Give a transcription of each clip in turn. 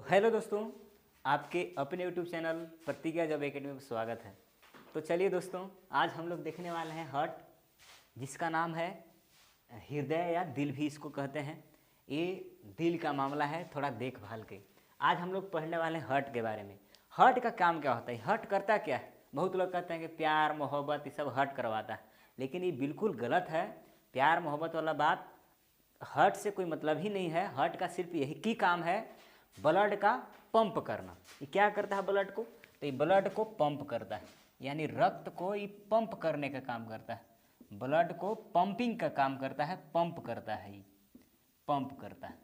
Hello दोस्तों, आपके अपने यूट्यूब चैनल प्रतिज्ञा जॉब एकेडमी में स्वागत है। तो चलिए दोस्तों, आज हम लोग देखने वाले हैं हार्ट, जिसका नाम है हृदय या दिल भी इसको कहते हैं। ये दिल का मामला है, थोड़ा देखभाल के। आज हम लोग पढ़ने वाले हैं हार्ट के बारे में। हार्ट का काम क्या होता है, हार्ट करता क्या है। बहुत लोग कहते हैं कि प्यार मोहब्बत ये सब हार्ट करवाता है, लेकिन ये बिल्कुल गलत है। प्यार मोहब्बत वाला बात हार्ट से कोई मतलब ही नहीं है। हार्ट का सिर्फ यही की काम है, ब्लड का पंप करना। ये क्या करता है ब्लड को, तो ये ब्लड को पंप करता है, यानी रक्त को ये पंप करने का काम करता है। ब्लड को पंपिंग का काम करता है, पंप करता है, ये पंप करता है।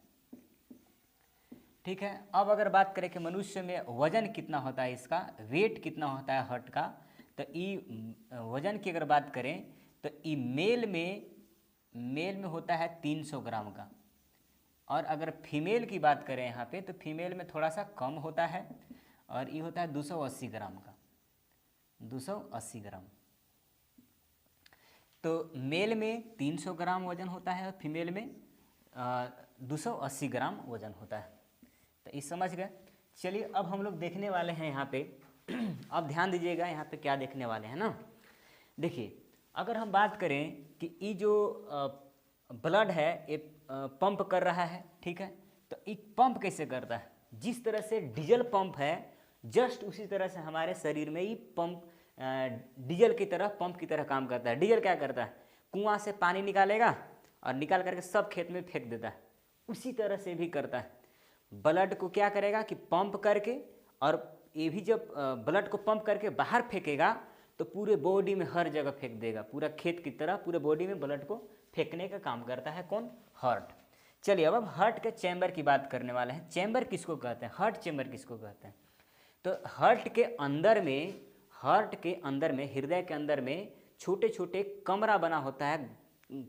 ठीक है। अब अगर बात करें कि मनुष्य में वजन कितना होता है, इसका वेट कितना होता है हार्ट का, तो ये वजन की अगर बात करें तो ये मेल में होता है 300 ग्राम का, और अगर फीमेल की बात करें यहाँ पे तो फीमेल में थोड़ा सा कम होता है, और ये होता है 280 ग्राम का, 280 ग्राम। तो मेल में 300 ग्राम वजन होता है और फीमेल में 280 ग्राम वजन होता है। तो ये समझ गए। चलिए अब हम लोग देखने वाले हैं यहाँ पे अब ध्यान दीजिएगा यहाँ पे क्या देखने वाले हैं ना। देखिए, अगर हम बात करें कि ये जो ब्लड है ये पंप कर रहा है, ठीक है, तो ये पंप कैसे करता है। जिस तरह से डीजल पंप है, जस्ट उसी तरह से हमारे शरीर में ये पंप डीजल की तरह, पंप की तरह काम करता है। डीजल क्या करता है, कुआं से पानी निकालेगा और निकाल करके सब खेत में फेंक देता है, उसी तरह से भी करता है। ब्लड को क्या करेगा कि पंप करके, और ये भी जब ब्लड को पंप करके बाहर फेंकेगा तो पूरे बॉडी में हर जगह फेंक देगा, पूरा खेत की तरह पूरे बॉडी में ब्लड को फेंकने का काम करता है कौन, हार्ट। चलिए अब हार्ट के चैम्बर की बात करने वाले हैं। चैम्बर किसको कहते हैं, हार्ट चैम्बर किसको कहते हैं। तो हार्ट के अंदर में हृदय के अंदर में छोटे छोटे कमरा बना होता है,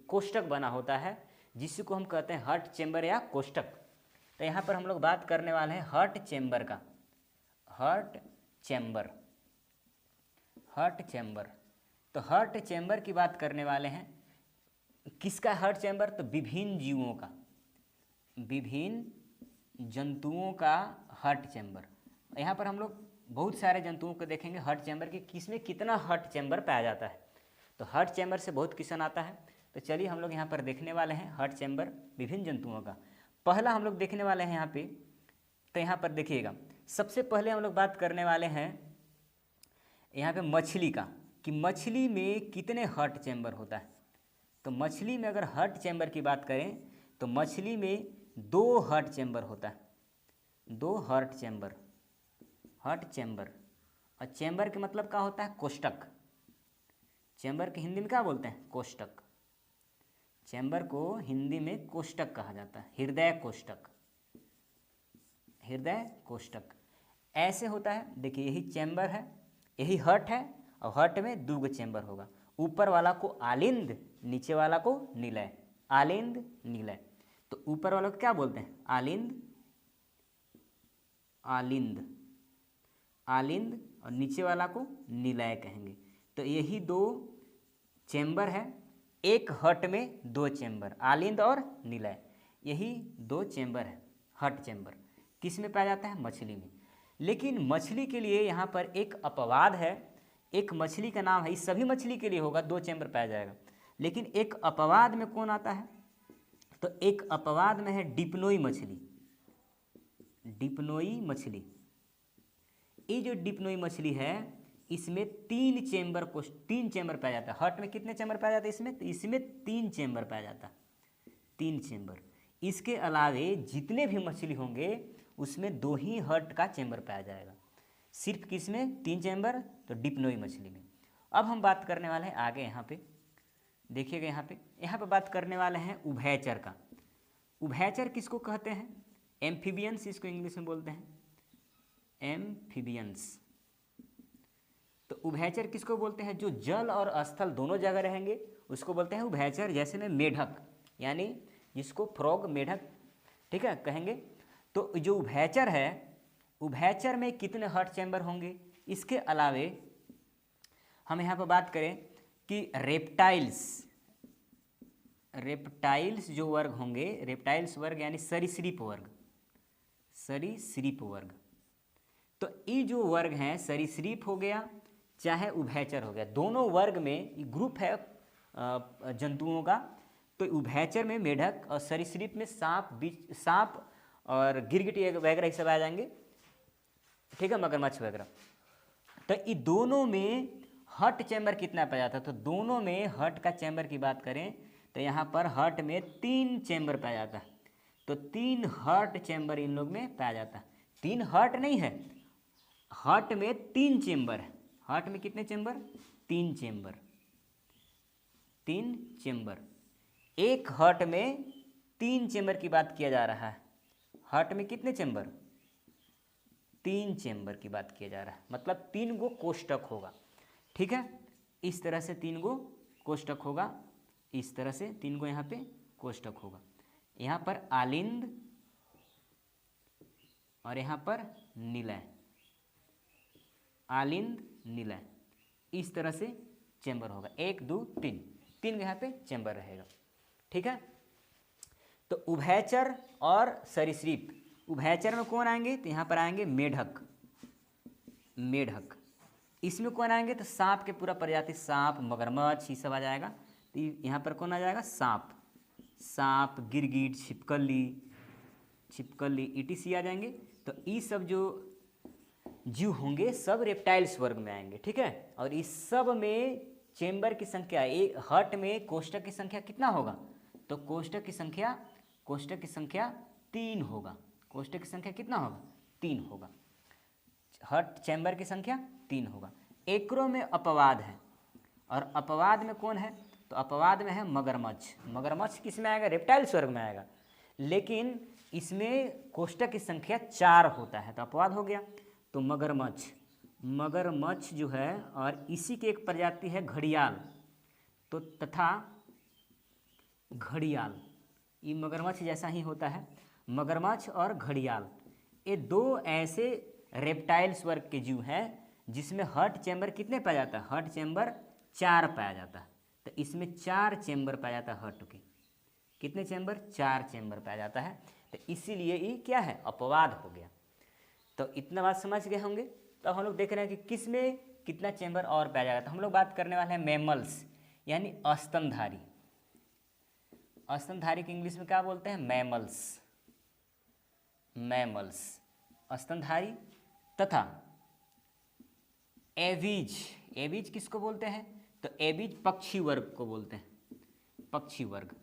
कोष्ठक बना होता है, जिसको हम कहते हैं हार्ट चैम्बर या कोष्ठक। तो यहाँ पर हम लोग बात करने वाले हैं हार्ट चैम्बर का। हार्ट चैम्बर तो हार्ट चैम्बर की बात करने वाले हैं। किसका हार्ट चैम्बर, तो विभिन्न जीवों का, विभिन्न जंतुओं का हार्ट चैम्बर। यहाँ पर हम लोग बहुत सारे जंतुओं को देखेंगे हार्ट चैम्बर की, किसमें कितना हार्ट चैम्बर पाया जाता है। तो हार्ट चैम्बर से बहुत क्वेश्चन आता है। तो चलिए हम लोग यहाँ पर देखने वाले हैं हार्ट चैम्बर विभिन्न जंतुओं का। पहला हम लोग देखने वाले हैं यहाँ पे, तो यहाँ पर देखिएगा, सबसे पहले हम लोग बात करने वाले हैं यहाँ पे मछली का, कि मछली में कितने हार्ट चैम्बर होता है। तो मछली में अगर हार्ट चैम्बर की बात करें तो मछली में 2 हार्ट चैम्बर होता है, 2 हार्ट चैम्बर। और चैम्बर के मतलब क्या होता है, कोष्ठक। चैम्बर के हिंदी में क्या बोलते हैं, कोष्ठक। चैम्बर को हिंदी में कोष्ठक कहा जाता है, हृदय कोष्ठक ऐसे होता है। देखिए यही चैम्बर है, यही हार्ट है, और हार्ट में 2 चैम्बर होगा। ऊपर वाला को आलिंद, नीचे वाला को निलय, आलिंद निलय। तो ऊपर वाला को क्या बोलते हैं, आलिंद, और नीचे वाला को निलय कहेंगे। तो यही 2 चैम्बर है, एक हार्ट में 2 चैम्बर, आलिंद और निलय, यही 2 चैम्बर है हार्ट चैम्बर। किस में पाया जाता है, मछली में। लेकिन मछली के लिए यहाँ पर एक अपवाद है। एक मछली का नाम है, इस सभी मछली के लिए होगा 2 चैम्बर पाया जाएगा, लेकिन एक अपवाद में कौन आता है, तो एक अपवाद में है डिप्नोई मछली। ये जो डिप्नोई मछली है, इसमें 3 चैम्बर पाया जाता है। हार्ट में कितने चैम्बर पाया जाता है इसमें, तो इसमें 3 चैम्बर पाया जाता है, 3 चैम्बर। इसके अलावे जितने भी मछली होंगे उसमें 2 ही हार्ट का चैम्बर पाया जाएगा। सिर्फ किसमें 3 चैम्बर, तो डिप्नोई मछली में। अब हम बात करने वाले हैं आगे, यहाँ पे देखिएगा, यहाँ पे बात करने वाले हैं उभयचर का। उभयचर किसको कहते हैं, एम्फीबियंस इसको इंग्लिश में बोलते हैं, एम्फीबियंस। तो उभयचर किसको बोलते हैं, जो जल और स्थल दोनों जगह रहेंगे उसको बोलते हैं उभयचर। जैसे में मेढक, यानी जिसको फ्रॉग, मेढक, ठीक है, कहेंगे। तो जो उभयचर है, उभयचर में कितने हार्ट चैम्बर होंगे। इसके अलावे हम यहाँ पर बात करें कि रेप्टाइल्स जो वर्ग होंगे, रेप्टाइल्स वर्ग यानी सरीसृप सरीसृप वर्ग। तो ये जो वर्ग हैं, सरीसृप हो गया चाहे उभयचर हो गया, दोनों वर्ग में ग्रुप है जंतुओं का। तो उभयचर में मेढक और सरीसृप में सांप और गिरगिटी वगैरह ये सब आ जाएंगे, ठीक है, मगरमच्छ वगैरह। तो ये दोनों में हर्ट चैम्बर कितना पाया जाता है? तो दोनों में हर्ट का चैम्बर की बात करें तो यहाँ पर हर्ट में 3 चैम्बर पाया जाता है। तो 3 हर्ट चैम्बर इन लोग में पाया जाता है। 3 हर्ट नहीं है, हर्ट में 3 चैम्बर है। हर्ट में कितने चैम्बर? 3 चैम्बर। 3 चैम्बर। एक हर्ट में 3 चैम्बर की बात किया जा रहा है। हर्ट में कितने चैम्बर? 3 चैम्बर की बात किया जा रहा है, मतलब 3 गो कोष्ठक होगा, ठीक है। इस तरह से 3 गो कोष्ठक होगा, इस तरह से 3 गो यहाँ पे कोष्ठक होगा। यहाँ पर आलिंद और यहाँ पर निलय, आलिंद निलय, इस तरह से चैम्बर होगा। 1 2 3, 3 यहाँ पे चैम्बर रहेगा, ठीक है। तो उभयचर और सरीसृप, उभयचर में कौन आएंगे? तो यहाँ पर आएंगे मेढक, मेढक। इसमें कौन आएंगे? तो सांप के पूरा प्रजाति, सांप, मगरमच्छ, ये सब आ जाएगा। तो यहाँ पर कौन आ जाएगा? सांप, सांप, गिरगिट, छिपकली, छिपकली, ETC आ जाएंगे। तो ये सब जो जीव होंगे सब रेप्टाइल्स वर्ग में आएंगे, ठीक है। और इस सब में चेम्बर की संख्या, एक हर्ट में कोष्ठक की संख्या कितना होगा? तो कोष्ठक की संख्या 3 होगा। कोष्ठक की संख्या कितना होगा? 3 होगा। हर्ट चैम्बर की संख्या 3 होगा। एकरो में अपवाद है, और अपवाद में कौन है? तो अपवाद में है मगरमच्छ। मगरमच्छ किस में आएगा? रेप्टाइल्स वर्ग में आएगा, लेकिन इसमें कोष्ठक की संख्या 4 होता है, तो अपवाद हो गया। तो मगरमच्छ, मगरमच्छ जो है, और इसी की एक प्रजाति है घड़ियाल, तो तथा घड़ियाल, ये मगरमच्छ जैसा ही होता है। मगरमच्छ और घड़ियाल, ये 2 ऐसे रेप्टाइल्स वर्ग के जीव हैं जिसमें हर्ट चैम्बर कितने पाया जाता है? हर्ट चैम्बर 4 पाया जाता है। तो इसमें 4 चैम्बर पाया जाता है हर्ट के। कितने चैम्बर? 4 चैम्बर पाया जाता है। तो इसीलिए ये क्या है? अपवाद हो गया। तो इतना बात समझ गए होंगे। तो अब हम लोग देख रहे हैं कि किस में कितना चैम्बर और पाया जाएगा। तो हम लोग बात करने वाले हैं मैमल्स, यानी स्तनधारी। स्तनधारी की इंग्लिश में क्या बोलते हैं? मैमल्स, मैमल्स, स्तनधारी। तथा एविज, एविज किसको बोलते हैं? तो एविज पक्षी वर्ग को बोलते हैं। पक्षी वर्ग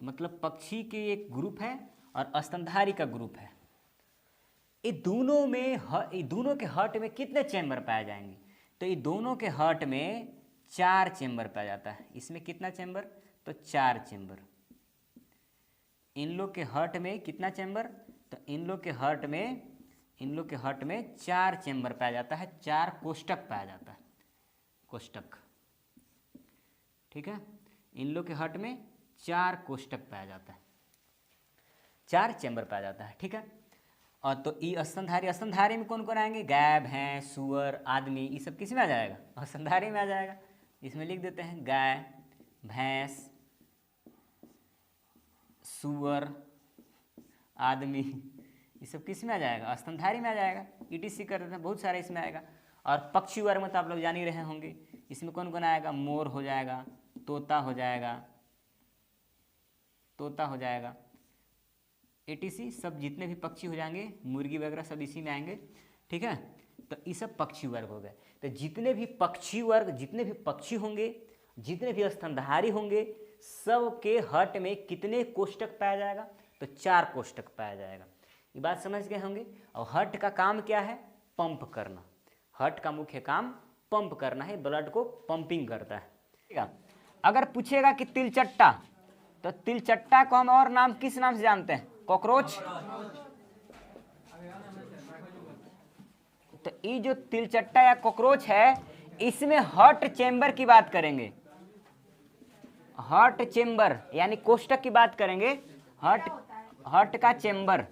मतलब पक्षी के एक ग्रुप है और स्तनधारी का ग्रुप है। ये दोनों में ये दोनों के हर्ट में कितने चैम्बर पाए जाएंगे? तो ये दोनों के हर्ट में 4 चैम्बर पाया जाता है। इसमें कितना चैम्बर? तो 4 चैम्बर। इन लोग के हर्ट में कितना चैम्बर? तो इन लोग के हर्ट में 4 चैम्बर पाया जाता है, 4 कोष्ठक पाया जाता है, कोष्ठक, ठीक है। इन लोग के हर्ट में 4 कोष्ठक पाया जाता है, 4 चैम्बर पाया जाता है, ठीक है। और तो ये स्तनधारी, स्तनधारी में कौन कौन आएंगे? गाय, भैंस, सुअर, आदमी, ये सब किस में आ जाएगा? स्तनधारी में आ जाएगा। इसमें लिख देते हैं गाय, भैंस, सुअर, आदमी, ये सब किस में आ जाएगा? स्तनधारी में आ जाएगा। ETC कर देते हैं, बहुत सारे इसमें आएगा। और पक्षी वर्ग में तो आप लोग जान ही रहे होंगे, इसमें कौन कौन आएगा? मोर हो जाएगा, तोता हो जाएगा, तोता हो जाएगा, ETC सब जितने भी पक्षी हो जाएंगे, मुर्गी वगैरह सब इसी में आएंगे, ठीक है। तो ये सब पक्षी वर्ग हो गए। तो जितने भी पक्षी वर्ग, जितने भी पक्षी होंगे, जितने भी स्तनधारी होंगे, सब के हर्ट में कितने कोष्ठक पाया जाएगा? तो 4 कोष्ठक पाया जाएगा। ये बात समझ गए होंगे। और हर्ट का काम क्या है? पंप करना। हर्ट का मुख्य काम पंप करना है, ब्लड को पंपिंग करता है, ठीक है। अगर पूछेगा कि तिलचट्टा, तो तिलचट्टा को हम और नाम किस नाम से जानते हैं? कॉकरोच। तो ये जो तिलचट्टा या कॉकरोच है, इसमें हर्ट चैम्बर की बात करेंगे, हर्ट चैम्बर यानी कोष्ठक की बात करेंगे। हर्ट का चैम्बर,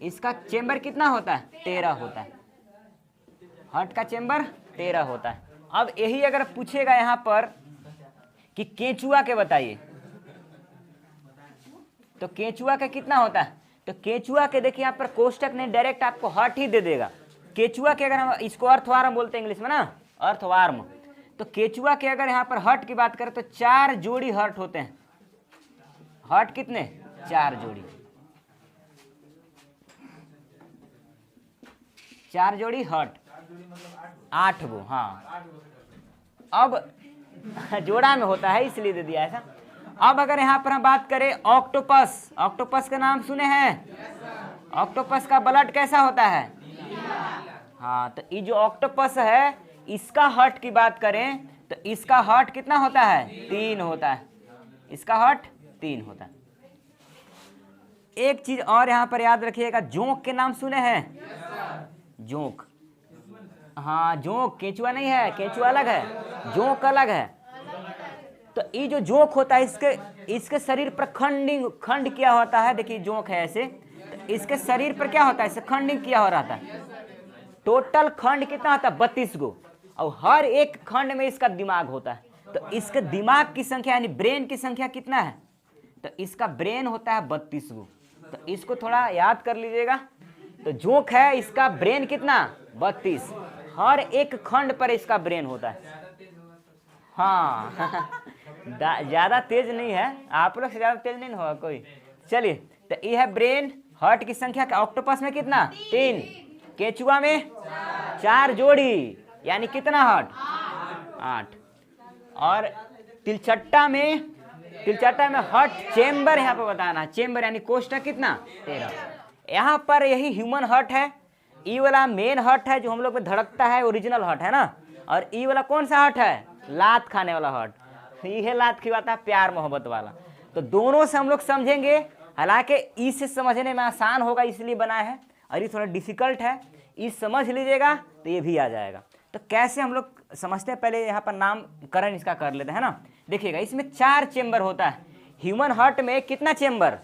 इसका चैम्बर कितना होता है? 13 होता है। हर्ट का चैम्बर 13 होता है। अब यही अगर पूछेगा यहाँ पर कि केंचुआ के बताइए, तो केंचुआ का कितना होता है? तो केचुआ के देखिए यहाँ पर कोष्टक नहीं, डायरेक्ट आपको हर्ट ही दे देगा। केचुआ के अगर हम इसको अर्थवार्म बोलते हैं इंग्लिश में ना, अर्थवार्म, तो केचुआ के अगर यहाँ पर हर्ट की बात करें तो 4 जोड़ी हर्ट होते हैं। हर्ट कितने? 4 जोड़ी, 4 जोड़ी हर्ट, 8 गो। हाँ, अब जोड़ा में होता है इसलिए दे दिया ऐसा। अब अगर यहाँ पर हम बात करें ऑक्टोपस, ऑक्टोपस का नाम सुने हैं? ऑक्टोपस का ब्लड कैसा होता है? हाँ, तो ये जो ऑक्टोपस है इसका हर्ट की बात करें तो इसका हर्ट कितना होता है? 3 होता है। इसका हर्ट 3 होता है। एक चीज और यहाँ पर याद रखिएगा, जोंक के नाम सुने हैं? जोंक, हाँ, जोंक केचुआ नहीं है, केचुआ अलग है, जोंक अलग है। तो ये जो जोंक होता है इसके शरीर पर खंड किया होता है। देखिए जोंक है ऐसे, तो इसके शरीर पर क्या होता है? इसे खंडिंग किया हो रहता है। टोटल खंड कितना होता है? 32 गो, और हर एक खंड में इसका दिमाग होता है। तो इसके दिमाग की संख्या यानी ब्रेन की संख्या कितना है? तो इसका ब्रेन होता है 32 गो। तो इसको थोड़ा याद कर लीजिएगा। तो जोंक है, इसका ब्रेन कितना? 32, हर एक खंड पर इसका ब्रेन होता है। हाँ ज्यादा तेज नहीं है, आप लोग से ज्यादा तेज नहीं होगा कोई। चलिए, तो ये है ब्रेन। हर्ट की संख्या का ऑक्टोपस में कितना? 3, केचुआ में 4 जोड़ी, यानी कितना हर्ट? 8। और तिलचट्टा में हर्ट चेम्बर यहाँ पर बताना, चेम्बर यानी कोष्ठक कितना? 13। यहाँ पर यही ह्यूमन हर्ट है। ई वाला मेन हर्ट है जो हम लोग पे धड़कता है, ओरिजिनल हर्ट है ना। और ई वाला कौन सा हर्ट है? लात खाने वाला हर्ट। ये है लात खिलाता है, प्यार मोहब्बत वाला। तो दोनों से हम लोग समझेंगे, हालांकि ई से समझने में आसान होगा इसलिए बनाया है, और ये थोड़ा डिफिकल्ट है। ई समझ लीजिएगा तो ये भी आ जाएगा। तो कैसे हम लोग समझते हैं, पहले यहाँ पर नामकरण इसका कर लेते हैं ना। देखिएगा, इसमें 4 चेम्बर होता है। ह्यूमन हार्ट में कितना चेम्बर?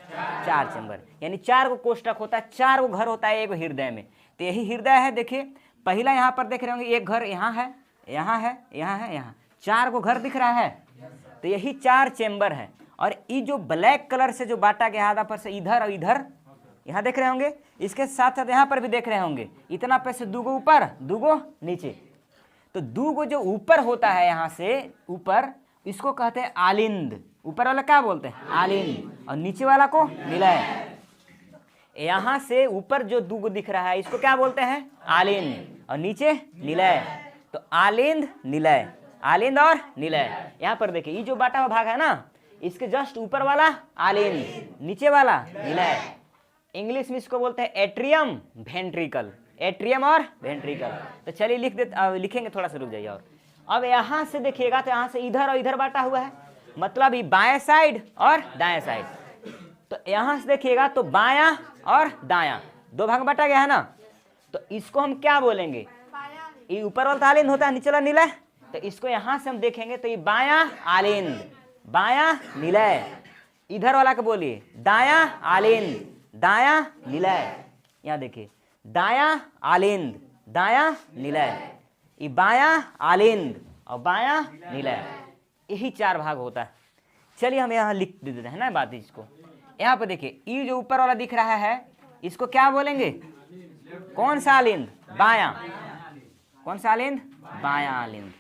4 चेम्बर, यानी 4 गो कोष्ठक होता है, 4 गो घर होता है एक हृदय में। तो यही हृदय है। देखिए पहला यहाँ पर देख रहे होंगे, एक घर यहाँ है, यहाँ है, यहाँ है, यहाँ 4 गो घर दिख रहा है। तो यही 4 चेम्बर है। और ये जो ब्लैक कलर से जो बांटा गया आधा पर से इधर और इधर, यहाँ देख रहे होंगे, इसके साथ साथ यहाँ पर भी देख रहे होंगे, इतना पे से 2 गो ऊपर 2 गो नीचे। तो 2 गो जो ऊपर होता है यहाँ से ऊपर, इसको कहते हैं आलिंद। ऊपर वाला क्या बोलते हैं? आलिंद। और नीचे वाला को निलय। यहाँ से ऊपर जो 2 गो दिख रहा है इसको क्या बोलते हैं? आलिंद। और नीचे निलय। तो आलिंद निलय, आलिंद और निलय। यहाँ पर देखिए, ये जो बाटा हुआ भाग है ना, इसके जस्ट ऊपर वाला आलिंद, नीचे वाला निलय। इंग्लिश में इसको बोलते हैं एट्रियम वेंट्रिकल, एट्रियम और वेंट्रिकल। तो चलिए लिखेंगे, थोड़ा सा रुक जाइए। और अब यहाँ से देखिएगा तो यहाँ से इधर और इधर बांटा हुआ है, मतलब ये बाएं साइड और दाएं साइड। तो यहाँ से देखिएगा तो बायां और दायां 2 भाग बांटा गया है ना। तो इसको हम क्या बोलेंगे? ये ऊपर वाला आलिंद होता है, नीचे वाला निलय। तो इसको यहाँ से हम देखेंगे तो ये बायां आलिंद, बायां निलय। इधर वाला को बोलिए दायां आलिंद, दायां निलय। यहाँ देखिए, दायां आलिंद, दायां निलय। ये बायां आलिंद और बायां निलय, यही 4 भाग होता है। चलिए हम यहाँ लिख देते हैं ना बात इसको। यहाँ पर देखिए, ये जो ऊपर वाला दिख रहा है इसको क्या बोलेंगे? कौन सा आलिंद? बायां। कौन सा आलिंद? बायां आलिंद,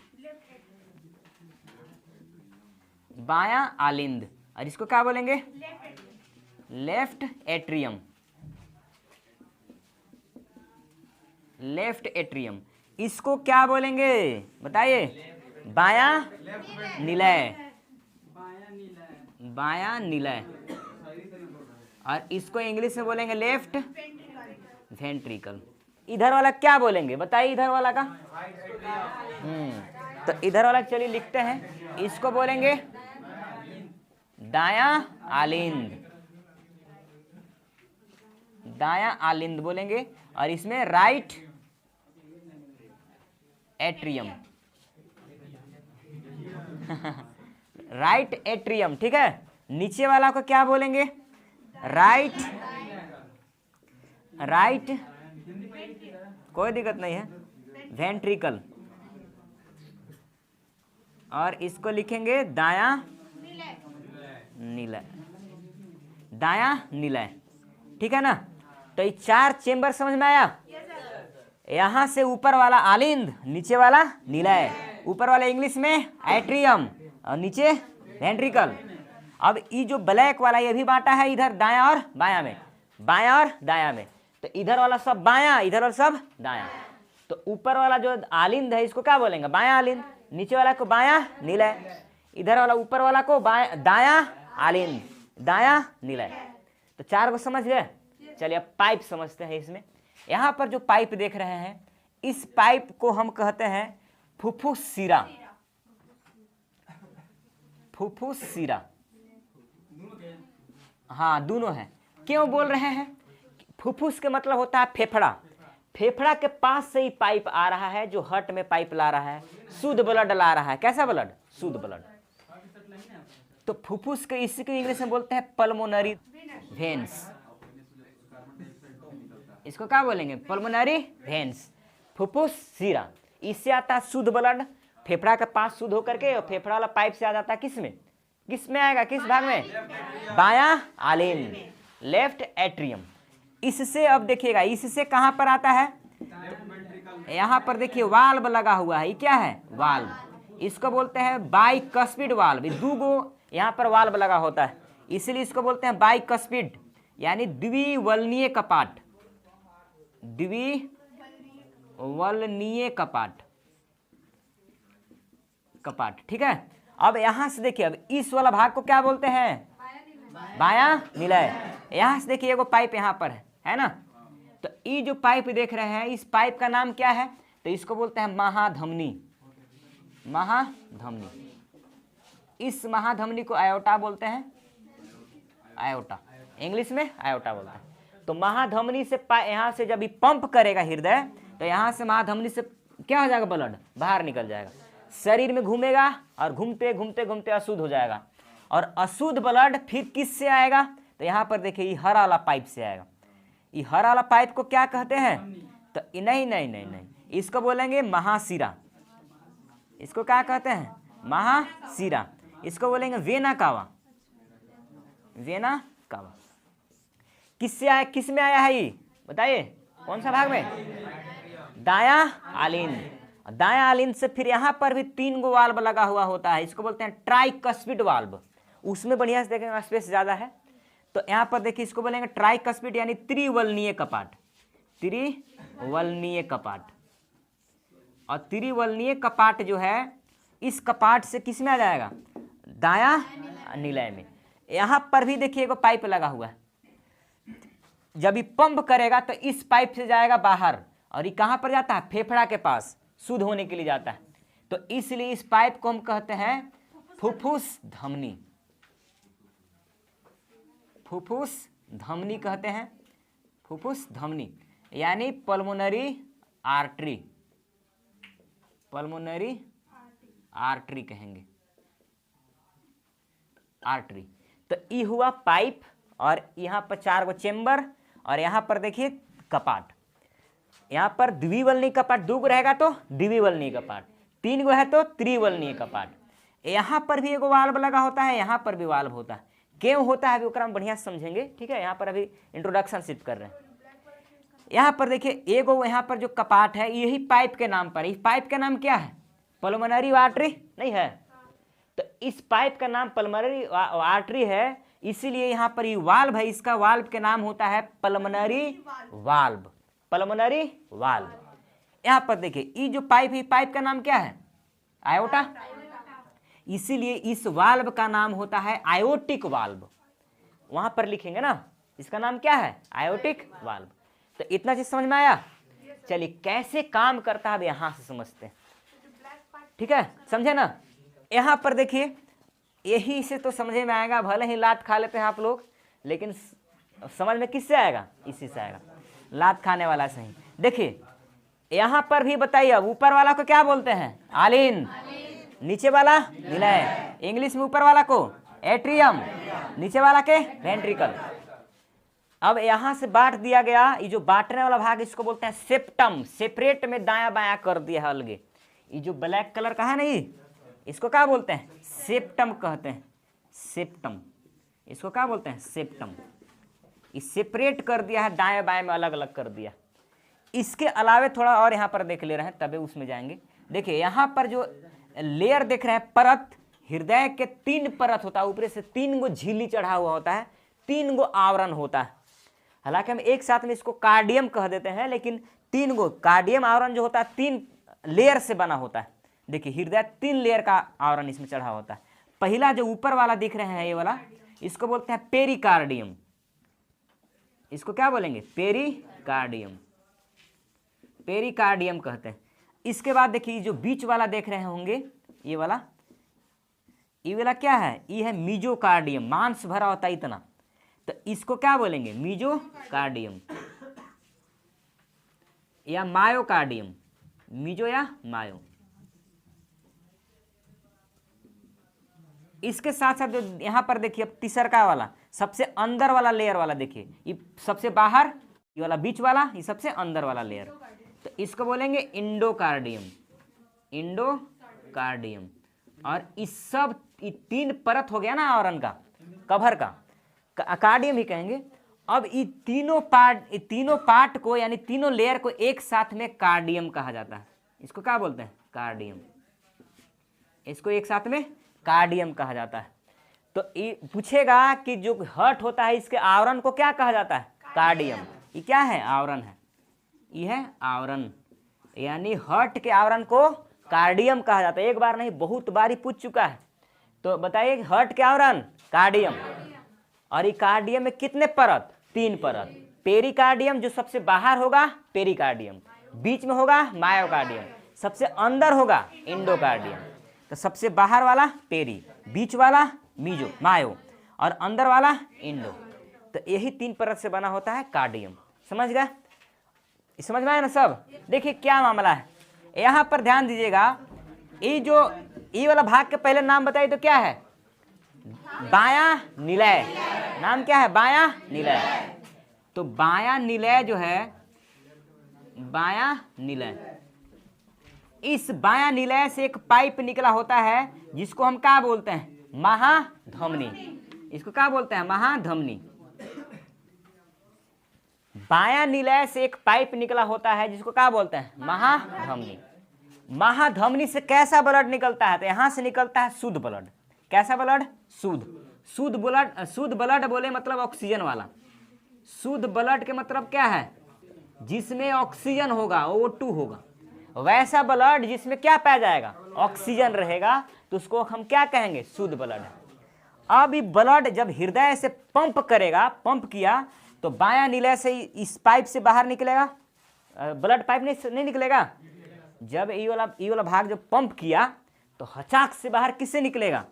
बायां आलिंद। और इसको क्या बोलेंगे? Left atrium, left atrium. इसको क्या बोलेंगे बताइए? बायां निलय, बायां निलय। और इसको इंग्लिश में बोलेंगे लेफ्ट वेंट्रिकल। इधर वाला क्या बोलेंगे बताइए? इधर वाला का तो इधर वाला चलिए लिखते हैं, इसको बोलेंगे दायां आलिंद, दायां आलिंद बोलेंगे। और इसमें राइट एट्रियम, राइट एट्रियम, ठीक है। नीचे वाला को क्या बोलेंगे? राइट, राइट, कोई दिक्कत नहीं है, वेंट्रिकल। और इसको लिखेंगे दायां निलय, दायां निलय। ठीक है ना। तो ये 4 चेंबर समझ में आया। यहाँ से ऊपर वाला आलिंद, नीचे वाला निलय, ऊपर वाला इंग्लिश में एट्रियम और नीचे वेंट्रिकल। अब ये जो ब्लैक वाला ये भी बांटा है इधर दायां और बायां में, बायां और दायां में। तो इधर वाला सब बायां, इधर वाला सब दायां। तो ऊपर वाला जो आलिंद है इसको क्या बोलेंगे, बायां आलिंद। नीचे वाला को बायां निलय, इधर वाला ऊपर वाला को दायां आलिंद, दायां निलय। तो 4 को समझ गए। चलिए अब पाइप समझते हैं। इसमें यहाँ पर जो पाइप देख रहे हैं, इस पाइप को हम कहते हैं फुफ्फुस सिरा। फुफ्फुस सिरा, हाँ दोनों है। क्यों बोल रहे हैं, फुफ्फुस के मतलब होता है फेफड़ा। फेफड़ा के पास से ही पाइप आ रहा है, जो हट में पाइप ला रहा है, शुद्ध ब्लड ला रहा है। कैसा ब्लड, शुद्ध ब्लड। तो फुफ्फुस के इसी को इंग्लिश में बोलते हैं पल्मोनरी वेन्स। इसको क्या बोलेंगे, पल्मोनरी वेन्स, फुफ्फुस सिरा। इससे आता है शुद्ध ब्लड, फेफड़ा के पास शुद्ध होकर के, और फेफड़ा वाला पाइप से आ जाता है किस में, किस में आएगा, किस भाग में, बायां आलिंद, लेफ्ट एट्रियम। इससे अब देखिएगा, इससे कहां पर आता है, यहां पर देखिए वाल्व लगा हुआ है। ये क्या है, वाल्व। इसको बोलते हैं बाइकस्पिड वाल्व। 2 गो यहाँ पर वाल्व लगा होता है, इसलिए इसको बोलते हैं बाइकस्पिड, यानी द्विवलनीय कपाट। द्विवलनीय कपाट, कपाट, ठीक है। अब यहां से देखिए, अब इस वाला भाग को क्या बोलते हैं, बायां निलय। यहां से देखिए एगो पाइप यहाँ पर है ना। तो ये जो पाइप देख रहे हैं, इस पाइप का नाम क्या है, तो इसको बोलते हैं महाधमनी। महाधमनी, इस महाधमनी को आयोटा बोलते हैं, आयोटा, इंग्लिश में आयोटा बोलते हैं। तो महाधमनी से यहाँ से जब ये पंप करेगा हृदय, तो यहाँ से महाधमनी से क्या हो जाएगा, ब्लड बाहर निकल जाएगा, शरीर में घूमेगा और घूमते घूमते घूमते अशुद्ध हो जाएगा। और अशुद्ध ब्लड फिर किस से आएगा, तो यहाँ पर देखिए ये हरा वाला पाइप से आएगा। ये हरा वाला पाइप को क्या कहते हैं, तो नहीं नहीं नहीं नहीं, इसको बोलेंगे महाशिरा। इसको क्या कहते हैं, महाशिरा। इसको बोलेंगे वेना कावा, वेना कावा। किससे आया, किस में आया है ये बताइए, कौन सा भाग में, दायां आलिंद। दायां आलिंद से फिर यहाँ पर भी 3 गो वाल्व लगा हुआ होता है, इसको बोलते हैं ट्राइकस्पिड वाल्व। उसमें बढ़िया से देखेंगे, स्पेस ज्यादा है। तो यहाँ पर देखिए इसको बोलेंगे ट्राइकस्पिड, यानी त्रिवलनीय कपाट, त्रिवलनीय कपाट। और त्रिवलनीय कपाट जो है, इस कपाट से किस में आ जाएगा, दायां निलय में। यहाँ पर भी देखिए एगो पाइप लगा हुआ है, जब ये पंप करेगा तो इस पाइप से जाएगा बाहर, और ये कहाँ पर जाता है, फेफड़ा के पास शुद्ध होने के लिए जाता है। तो इसलिए इस पाइप को हम कहते हैं फुफ्फुस धमनी, फुफ्फुस धमनी कहते हैं, फुफ्फुस धमनी, यानी पल्मोनरी आर्टरी, पल्मोनरी आर्टरी कहेंगे, आर्टरी। तो ये हुआ पाइप, और यहाँ पर 4 गो चेम्बर, और यहाँ पर देखिए कपाट। यहाँ पर द्विवलनीय कपाट 2 गो रहेगा तो द्विवलनीय कपाट, 3 गो है तो त्रिवलनीय कपाट। यहाँ पर भी एगो वाल्व लगा होता है, यहाँ पर भी वाल्व होता है। क्यों होता है अभी ओकरा हम बढ़िया समझेंगे, ठीक है। यहाँ पर अभी इंट्रोडक्शन सिर्फ कर रहे हैं। यहाँ पर देखिए एगो यहाँ पर जो कपाट है, यही पाइप के नाम पर, इस पाइप का नाम क्या है, पल्मोनरी आर्टरी नहीं है। तो इस पाइप का नाम पल्मोनरी आर्टरी है, इसीलिए यहाँ पर ये वाल्व है, इसका वाल्व के नाम होता है पल्मोनरी वाल्व, पल्मोनरी वाल्व। यहाँ पर देखिए ये जो पाइप है, पाइप का नाम क्या है, आयोटा। इसीलिए इस वाल्व का नाम होता है आयोटिक वाल्व। वहां पर लिखेंगे ना, इसका नाम क्या है, आयोटिक वाल्व। तो इतना चीज समझ में आया। चलिए कैसे काम करता है अब यहां से समझते हैं, ठीक है, समझे ना। यहाँ पर देखिए, यही से तो समझे में आएगा, भले ही लात खा लेते हैं आप लोग, लेकिन समझ में किससे आएगा, इसी से आएगा, लात खाने वाला से ही। देखिए यहाँ पर भी बताइए, अब ऊपर वाला को क्या बोलते हैं, आलिन, नीचे वाला निलय, इंग्लिश में ऊपर वाला को एट्रियम, नीचे वाला के वेंट्रिकल। अब यहाँ से बांट दिया गया, ये जो बांटने वाला भाग इसको बोलते हैं सेप्टम, सेपरेट में दायां बायां कर दिया है अलगे। ये जो ब्लैक कलर का है ना, ये इसको क्या बोलते हैं, सेप्टम कहते हैं, सेप्टम। इसको क्या बोलते हैं, सेप्टम। इस सेपरेट कर दिया है, दाएं बाएं में अलग अलग कर दिया। इसके अलावे थोड़ा और यहाँ पर देख ले रहे हैं, तबे उसमें जाएंगे। देखिए यहाँ पर जो लेयर देख रहे हैं, परत, हृदय के 3 परत होता है, ऊपर से 3 गो झिल्ली चढ़ा हुआ होता है, 3 गो आवरण होता है। हालांकि हम एक साथ में इसको कार्डियम कह देते हैं, लेकिन 3 गो कार्डियम आवरण जो होता है 3 लेयर से बना होता है। देखिए हृदय 3 लेयर का आवरण इसमें चढ़ा होता है। पहला जो ऊपर वाला दिख रहे हैं ये वाला, इसको बोलते हैं पेरिकार्डियम। इसको क्या बोलेंगे? पेरिकार्डियम, पेरिकार्डियम कहते हैं। इसके बाद देखिए जो बीच वाला देख रहे होंगे, ये वाला क्या है? ये है मीजोकार्डियम, मांस भरा होता है इतना, तो इसको क्या बोलेंगे? मीजोकार्डियम या मायोकार्डियम, मीजो या मायो। इसके साथ साथ जो यहाँ पर देखिए अब तीसरा वाला, सबसे अंदर वाला लेयर वाला, देखिए ये सबसे बाहर, ये वाला बीच वाला, ये सबसे अंदर वाला लेयर, तो इसको बोलेंगे इंडोकार्डियम, इंडोकार्डियम। और इस सब 3 परत हो गया ना आवरण का, कवर का, कार्डियम ही कहेंगे। अब ये तीनों पार्ट को, यानी तीनों लेयर को एक साथ में कार्डियम कहा जाता है। इसको क्या बोलते हैं? कार्डियम। इसको एक साथ में कार्डियम कहा जाता है। तो ये पूछेगा कि जो हार्ट होता है इसके आवरण को क्या कहा जाता है? कार्डियम। ये क्या है? आवरण है। ये है आवरण, यानी हार्ट के आवरण को कार्डियम कहा जाता है। एक बार नहीं, बहुत बार ही पूछ चुका है। तो बताइए हार्ट के आवरण कार्डियम, और ये कार्डियम में कितने परत? 3 परत। पेरिकार्डियम जो सबसे बाहर होगा पेरिकार्डियम, बीच में होगा मायोकार्डियम, सबसे अंदर होगा इंडोकार्डियम। तो सबसे बाहर वाला पेरी, बीच वाला मीजो मायो, और अंदर वाला इंडो। तो यही 3 परत से बना होता है कार्डियम। समझ गए? समझ में आया ना सब? देखिए क्या मामला है, यहाँ पर ध्यान दीजिएगा। ये वाला भाग के पहले नाम बताइए तो क्या है? बायां निलय। नाम क्या है? बायां निलय। तो बायां निलय जो है, बायां निलय, इस बायां निलय से एक पाइप निकला होता है जिसको हम क्या बोलते हैं? महाधमनी। इसको क्या बोलते हैं? महाधमनी। बायां निलय से एक पाइप निकला होता है जिसको क्या बोलते हैं? महाधमनी। महाधमनी से कैसा ब्लड निकलता है? तो यहां से निकलता है शुद्ध ब्लड। कैसा ब्लड? शुद्ध ब्लड। शुद्ध ब्लड बोले मतलब ऑक्सीजन वाला। शुद्ध ब्लड के मतलब क्या है? जिसमें ऑक्सीजन होगा, O2 होगा। वैसा ब्लड जिसमें क्या पाया जाएगा? ऑक्सीजन रहेगा, तो उसको हम क्या कहेंगे? शुद्ध ब्लड। अब ये ब्लड जब हृदय से पंप करेगा, पंप किया, तो बायां निलय से इस पाइप से बाहर निकलेगा, ब्लड पाइप नहीं निकलेगा। जब ये वाला भाग जब पंप किया तो हचाक से बाहर किससे निकलेगा?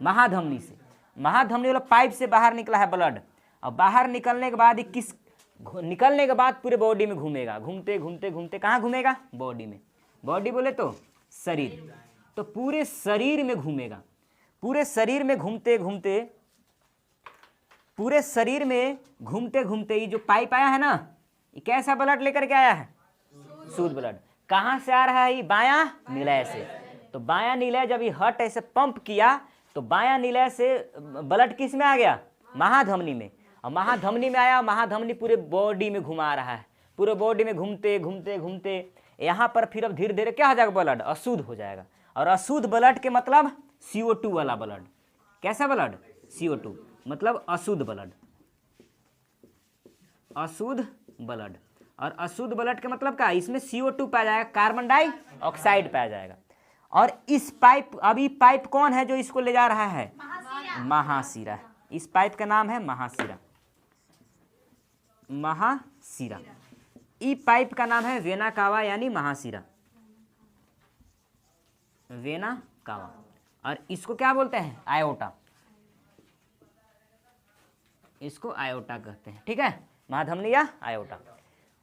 महाधमनी से। महाधमनी वाला पाइप से बाहर निकला है ब्लड, और बाहर निकलने के बाद निकलने के बाद पूरे बॉडी में घूमेगा, घूमते घूमते घूमते कहाँ घूमेगा? बॉडी में। बॉडी बोले तो शरीर, तो पूरे शरीर में घूमेगा। पूरे शरीर में घूमते घूमते, पूरे शरीर में घूमते घूमते ये जो पाइप आया है ना, ये कैसा ब्लड लेकर के आया है? शुद्ध ब्लड। कहाँ से आ रहा है? ये बायां निलय से। तो बायां निलय जब ये हार्ट ऐसे पंप किया तो बायां निलय से ब्लड किस में आ गया? महाधमनी में। और महाधमनी में आया, महाधमनी पूरे बॉडी में घुमा रहा है। पूरे बॉडी में घूमते घूमते घूमते यहाँ पर फिर अब धीरे धीरे क्या हो जाएगा? ब्लड अशुद्ध हो जाएगा। और अशुद्ध ब्लड के मतलब CO2 वाला ब्लड। कैसा ब्लड? CO2 मतलब अशुद्ध ब्लड। अशुद्ध ब्लड। और अशुद्ध ब्लड के मतलब क्या? इसमें CO2 पाया जाएगा, कार्बन डाइऑक्साइड पाया जाएगा। और इस पाइप, अभी पाइप कौन है जो इसको ले जा रहा है? महाशिरा। इस पाइप का नाम है महाशिरा। महाशिरा। ई पाइप का नाम है वेना कावा, यानी महाशिरा, वेना कावा। और इसको क्या बोलते हैं? आयोटा। इसको आयोटा कहते हैं। ठीक है, महाधमनी या आयोटा।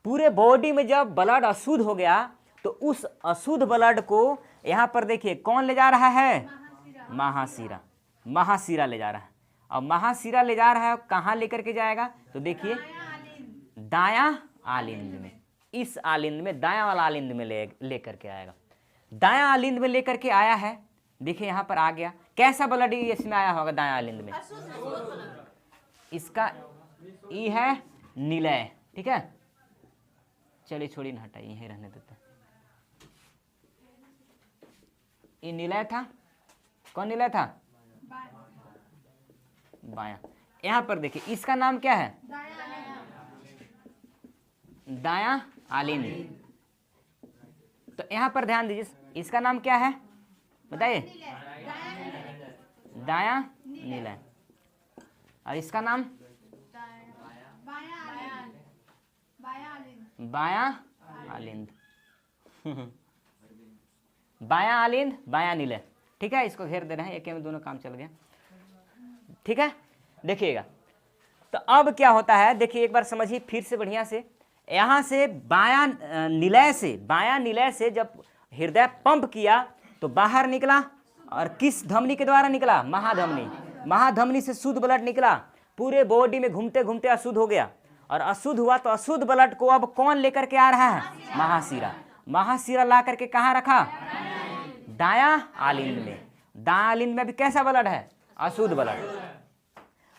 पूरे बॉडी में जब ब्लड अशुद्ध हो गया तो उस अशुद्ध ब्लड को यहाँ पर देखिए कौन ले जा रहा है? महाशिरा। महाशिरा ले जा रहा है। और महाशिरा ले जा रहा है, कहाँ लेकर के जाएगा? तो देखिए दायां आलिंद में। इस आलिंद में, दायां वाला आलिंद में ले करके आएगा। दायां आलिंद में लेकर के आया है। देखिए यहाँ पर आ गया। कैसा ब्लड इसमें आया होगा? दायां आलिंद में इसका ई है निलय, ठीक है। चलिए छोड़िए ना, हटाइए, यहीं रहने देते हैं। ये निलय था, कौन निलय था? बायां। यहां पर देखिए इसका नाम क्या है? दायां आलिंद। तो यहां पर ध्यान दीजिए, इसका नाम क्या है बताइए? दायां निलय। और इसका नाम बायां आलिंद। बायां आलिंद, बायां निलय, ठीक है। इसको घेर दे रहे हैं, एक में दोनों काम चल गया, ठीक है। देखिएगा तो अब क्या होता है, देखिए एक बार समझिए फिर से बढ़िया से। यहां से बायां निलय से जब हृदय पंप किया तो बाहर निकला, और किस धमनी के द्वारा निकला? महाधमनी। महाधमनी से शुद्ध ब्लड निकला, पूरे बॉडी में घूमते घूमते अशुद्ध हो गया, और अशुद्ध हुआ तो अशुद्ध ब्लड को अब कौन लेकर के आ रहा है? महाशिरा। महाशिरा ला करके कहाँ रखा? दायां आलिंद में। दायां आलिंद में भी कैसा ब्लड है? अशुद्ध ब्लड।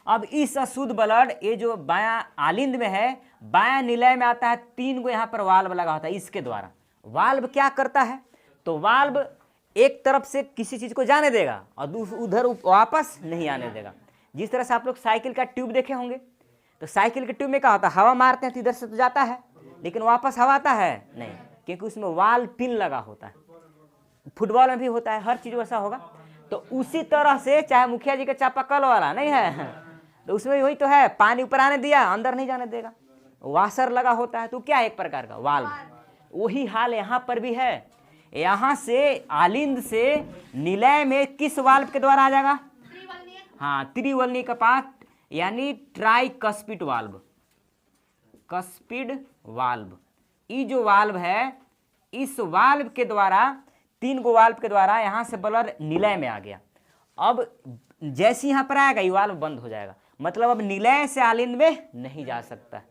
अब इस अशुद्ध ब्लड ये जो बायां आलिंद में है, बायां निलय में आता है, 3 गो यहाँ पर वाल्व लगा होता है इसके द्वारा। वाल्व क्या करता है? तो वाल्व एक तरफ से किसी चीज को जाने देगा और उधर वापस नहीं आने देगा। जिस तरह से आप लोग साइकिल का ट्यूब देखे होंगे, तो साइकिल के ट्यूब में क्या होता है? हवा मारते हैं तो इधर से तो जाता है, लेकिन वापस हवा आता है नहीं, क्योंकि उसमें वाल्व पिन लगा होता है। फुटबॉल में भी होता है, हर चीज वैसा होगा। तो उसी तरह से चाहे मुखिया जी का चापाकल वाला नहीं है, तो उसमें वही तो है, पानी ऊपर आने दिया, अंदर नहीं जाने देगा, वाशर लगा होता है। तो क्या एक प्रकार का वाल्व। वही हाल यहाँ पर भी है। यहाँ से आलिंद से निलय में किस वाल्व के द्वारा आ जाएगा? हाँ, त्रिवलनी कपाट, यानी ट्राइकस्पिड वाल्व। कस्पिड वाल्व, ये जो वाल्व है, इस वाल्व के द्वारा, 3 गो वाल्व के द्वारा यहाँ से ब्लड निलय में आ गया। अब जैसे यहाँ पर आएगा ये वाल्व बंद हो जाएगा, मतलब अब निलय से आलिंद में नहीं जा सकता।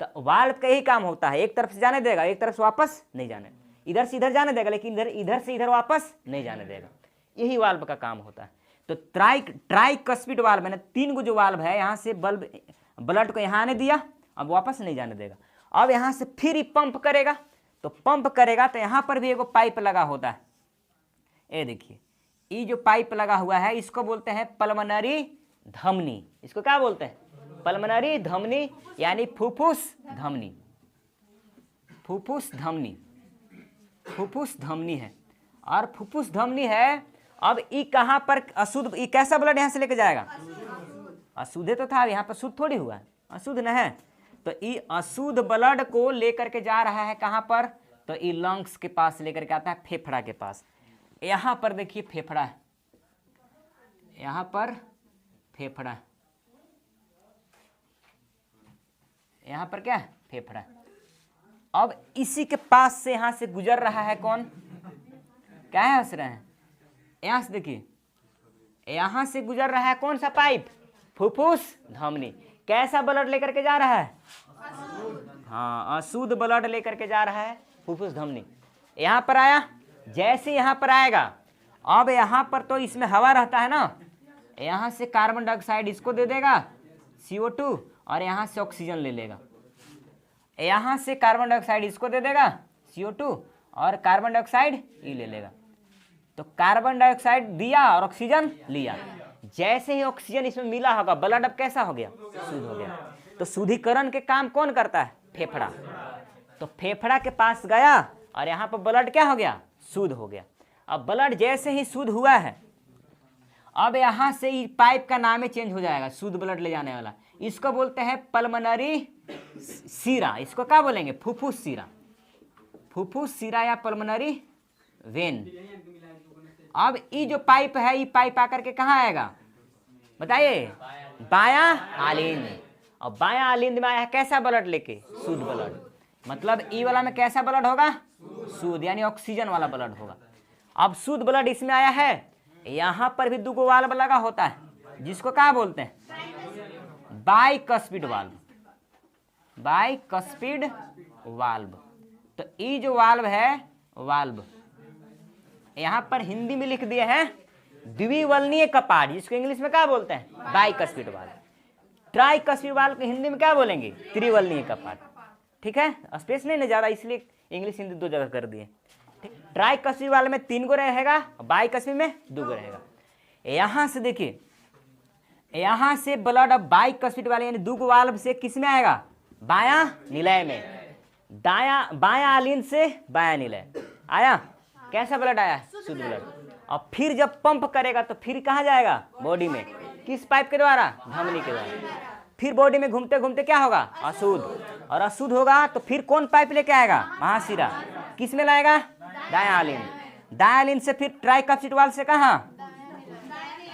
तो वाल्व का यही काम होता है, एक तरफ से जाने देगा, एक तरफ से वापस नहीं जाने, इधर से इधर जाने देगा, लेकिन इधर से इधर वापस नहीं जाने देगा। यही वाल्व का काम होता है। तो ट्राइकस्पिड वाल्व है ना, 3 गो जो वाल्व है, यहाँ से ब्लड को यहाँ आने दिया, अब वापस नहीं जाने देगा। अब यहाँ से फिर ही पंप करेगा, तो पंप करेगा तो यहाँ पर भी एगो पाइप लगा होता है। ये देखिए, ये जो पाइप लगा हुआ है इसको बोलते हैं पल्मोनरी धमनी। इसको क्या बोलते हैं? पल्मोनरी धमनी, यानी फुफ्फुस धमनी। फुफ्फुस धमनी, फुफ्फुस धमनी है। और फुफ्फुस धमनी है। अब ये कहाँ पर अशुद्ध, ये कैसा ब्लड यहाँ से लेके जाएगा? अशुद्ध तो था, यहाँ पर शुद्ध थोड़ी हुआ है, अशुद्ध न है। तो ये अशुद्ध ब्लड को लेकर के जा रहा है कहाँ पर? तो ये लंग्स के पास लेकर के आता है, फेफड़ा के पास। यहाँ पर देखिए फेफड़ा है, यहाँ पर फेफड़ा, यहाँ पर क्या है? फेफड़ा। अब इसी के पास से यहाँ से गुजर रहा है कौन? क्या है हंस रहे हैं? यहाँ से देखिए, यहाँ से गुजर रहा है कौन सा पाइप? फुफ्फुस धमनी। कैसा ब्लड लेकर के जा रहा है? हाँ, अशुद्ध ब्लड लेकर के जा रहा है फुफ्फुस धमनी। यहाँ पर आया, जैसे यहाँ पर आएगा, अब यहाँ पर तो इसमें हवा रहता है ना, यहाँ से कार्बन डाइऑक्साइड इसको दे देगा CO2, और यहाँ से ऑक्सीजन ले लेगा। यहाँ से कार्बन डाइऑक्साइड इसको दे देगा CO2, और कार्बन डाइऑक्साइड ये ले लेगा। तो कार्बन डाइऑक्साइड दिया और ऑक्सीजन लिया। जैसे ही ऑक्सीजन इसमें मिला होगा, ब्लड अब कैसा हो गया? शुद्ध हो गया। तो शुद्धिकरण के काम कौन करता है? फेफड़ा। तो फेफड़ा के पास गया और यहाँ पर ब्लड क्या हो गया? शुद्ध हो गया। अब ब्लड जैसे ही शुद्ध हुआ है, अब यहाँ से पाइप का नाम ही चेंज हो जाएगा, शुद्ध ब्लड ले जाने वाला। इसको बोलते हैं पल्मोनरी सीरा। इसको क्या बोलेंगे? फुफ्फुस सीरा। फुफ्फुस सीरा या पल्मोनरी वेन। अब ये जो पाइप है, ये पाइप आकर के कहाँ आएगा बताइए? बायां आलिंद। और बायां आलिंद में आया है कैसा ब्लड लेके? शुद्ध ब्लड। मतलब ई वाला में कैसा ब्लड होगा? शुद्ध, यानी ऑक्सीजन वाला ब्लड होगा। अब शुद्ध ब्लड इसमें आया है, यहाँ पर भी 2 गो वाल्व लगा होता है, जिसको क्या बोलते हैं? Bicuspid valve. Bicuspid valve. तो ये जो वाल्व है, वाल्व यहाँ पर हिंदी में लिख दिए हैं द्विवलनीय कपाट, जिसको इंग्लिश में क्या बोलते हैं? Bicuspid valve. ट्राइकस्पिड वाल्व को हिंदी में क्या बोलेंगे? त्रिवलनीय कपाट। ठीक है, स्पेस नहीं ना ज़्यादा, इसलिए इंग्लिश हिंदी दो जगह कर दिए। ठीक, ट्राइकस्पिड वाले में 3 गो रहेगा, बाइकस्पिड में 2 गो रहेगा। यहाँ से देखिए, यहाँ से ब्लड अब बाइकस्पिड वाले यानी 2 गो वाल्व से किस में आएगा? बायां निलय में। बायां आलिंद से बायां निलय आया। कैसा ब्लड आया? शुद्ध ब्लड। और फिर जब पंप करेगा तो फिर कहाँ जाएगा? बॉडी में। किस पाइप के द्वारा? धमनी के द्वारा। फिर बॉडी में घूमते घूमते क्या होगा? अशुद्ध। और अशुद्ध होगा तो फिर कौन पाइप लेके आएगा? महाशिरा। किस में लाएगा? दायां आलिंद। दायां आलिंद से फिर ट्राइकस्पिड वाल्व से कहाँ?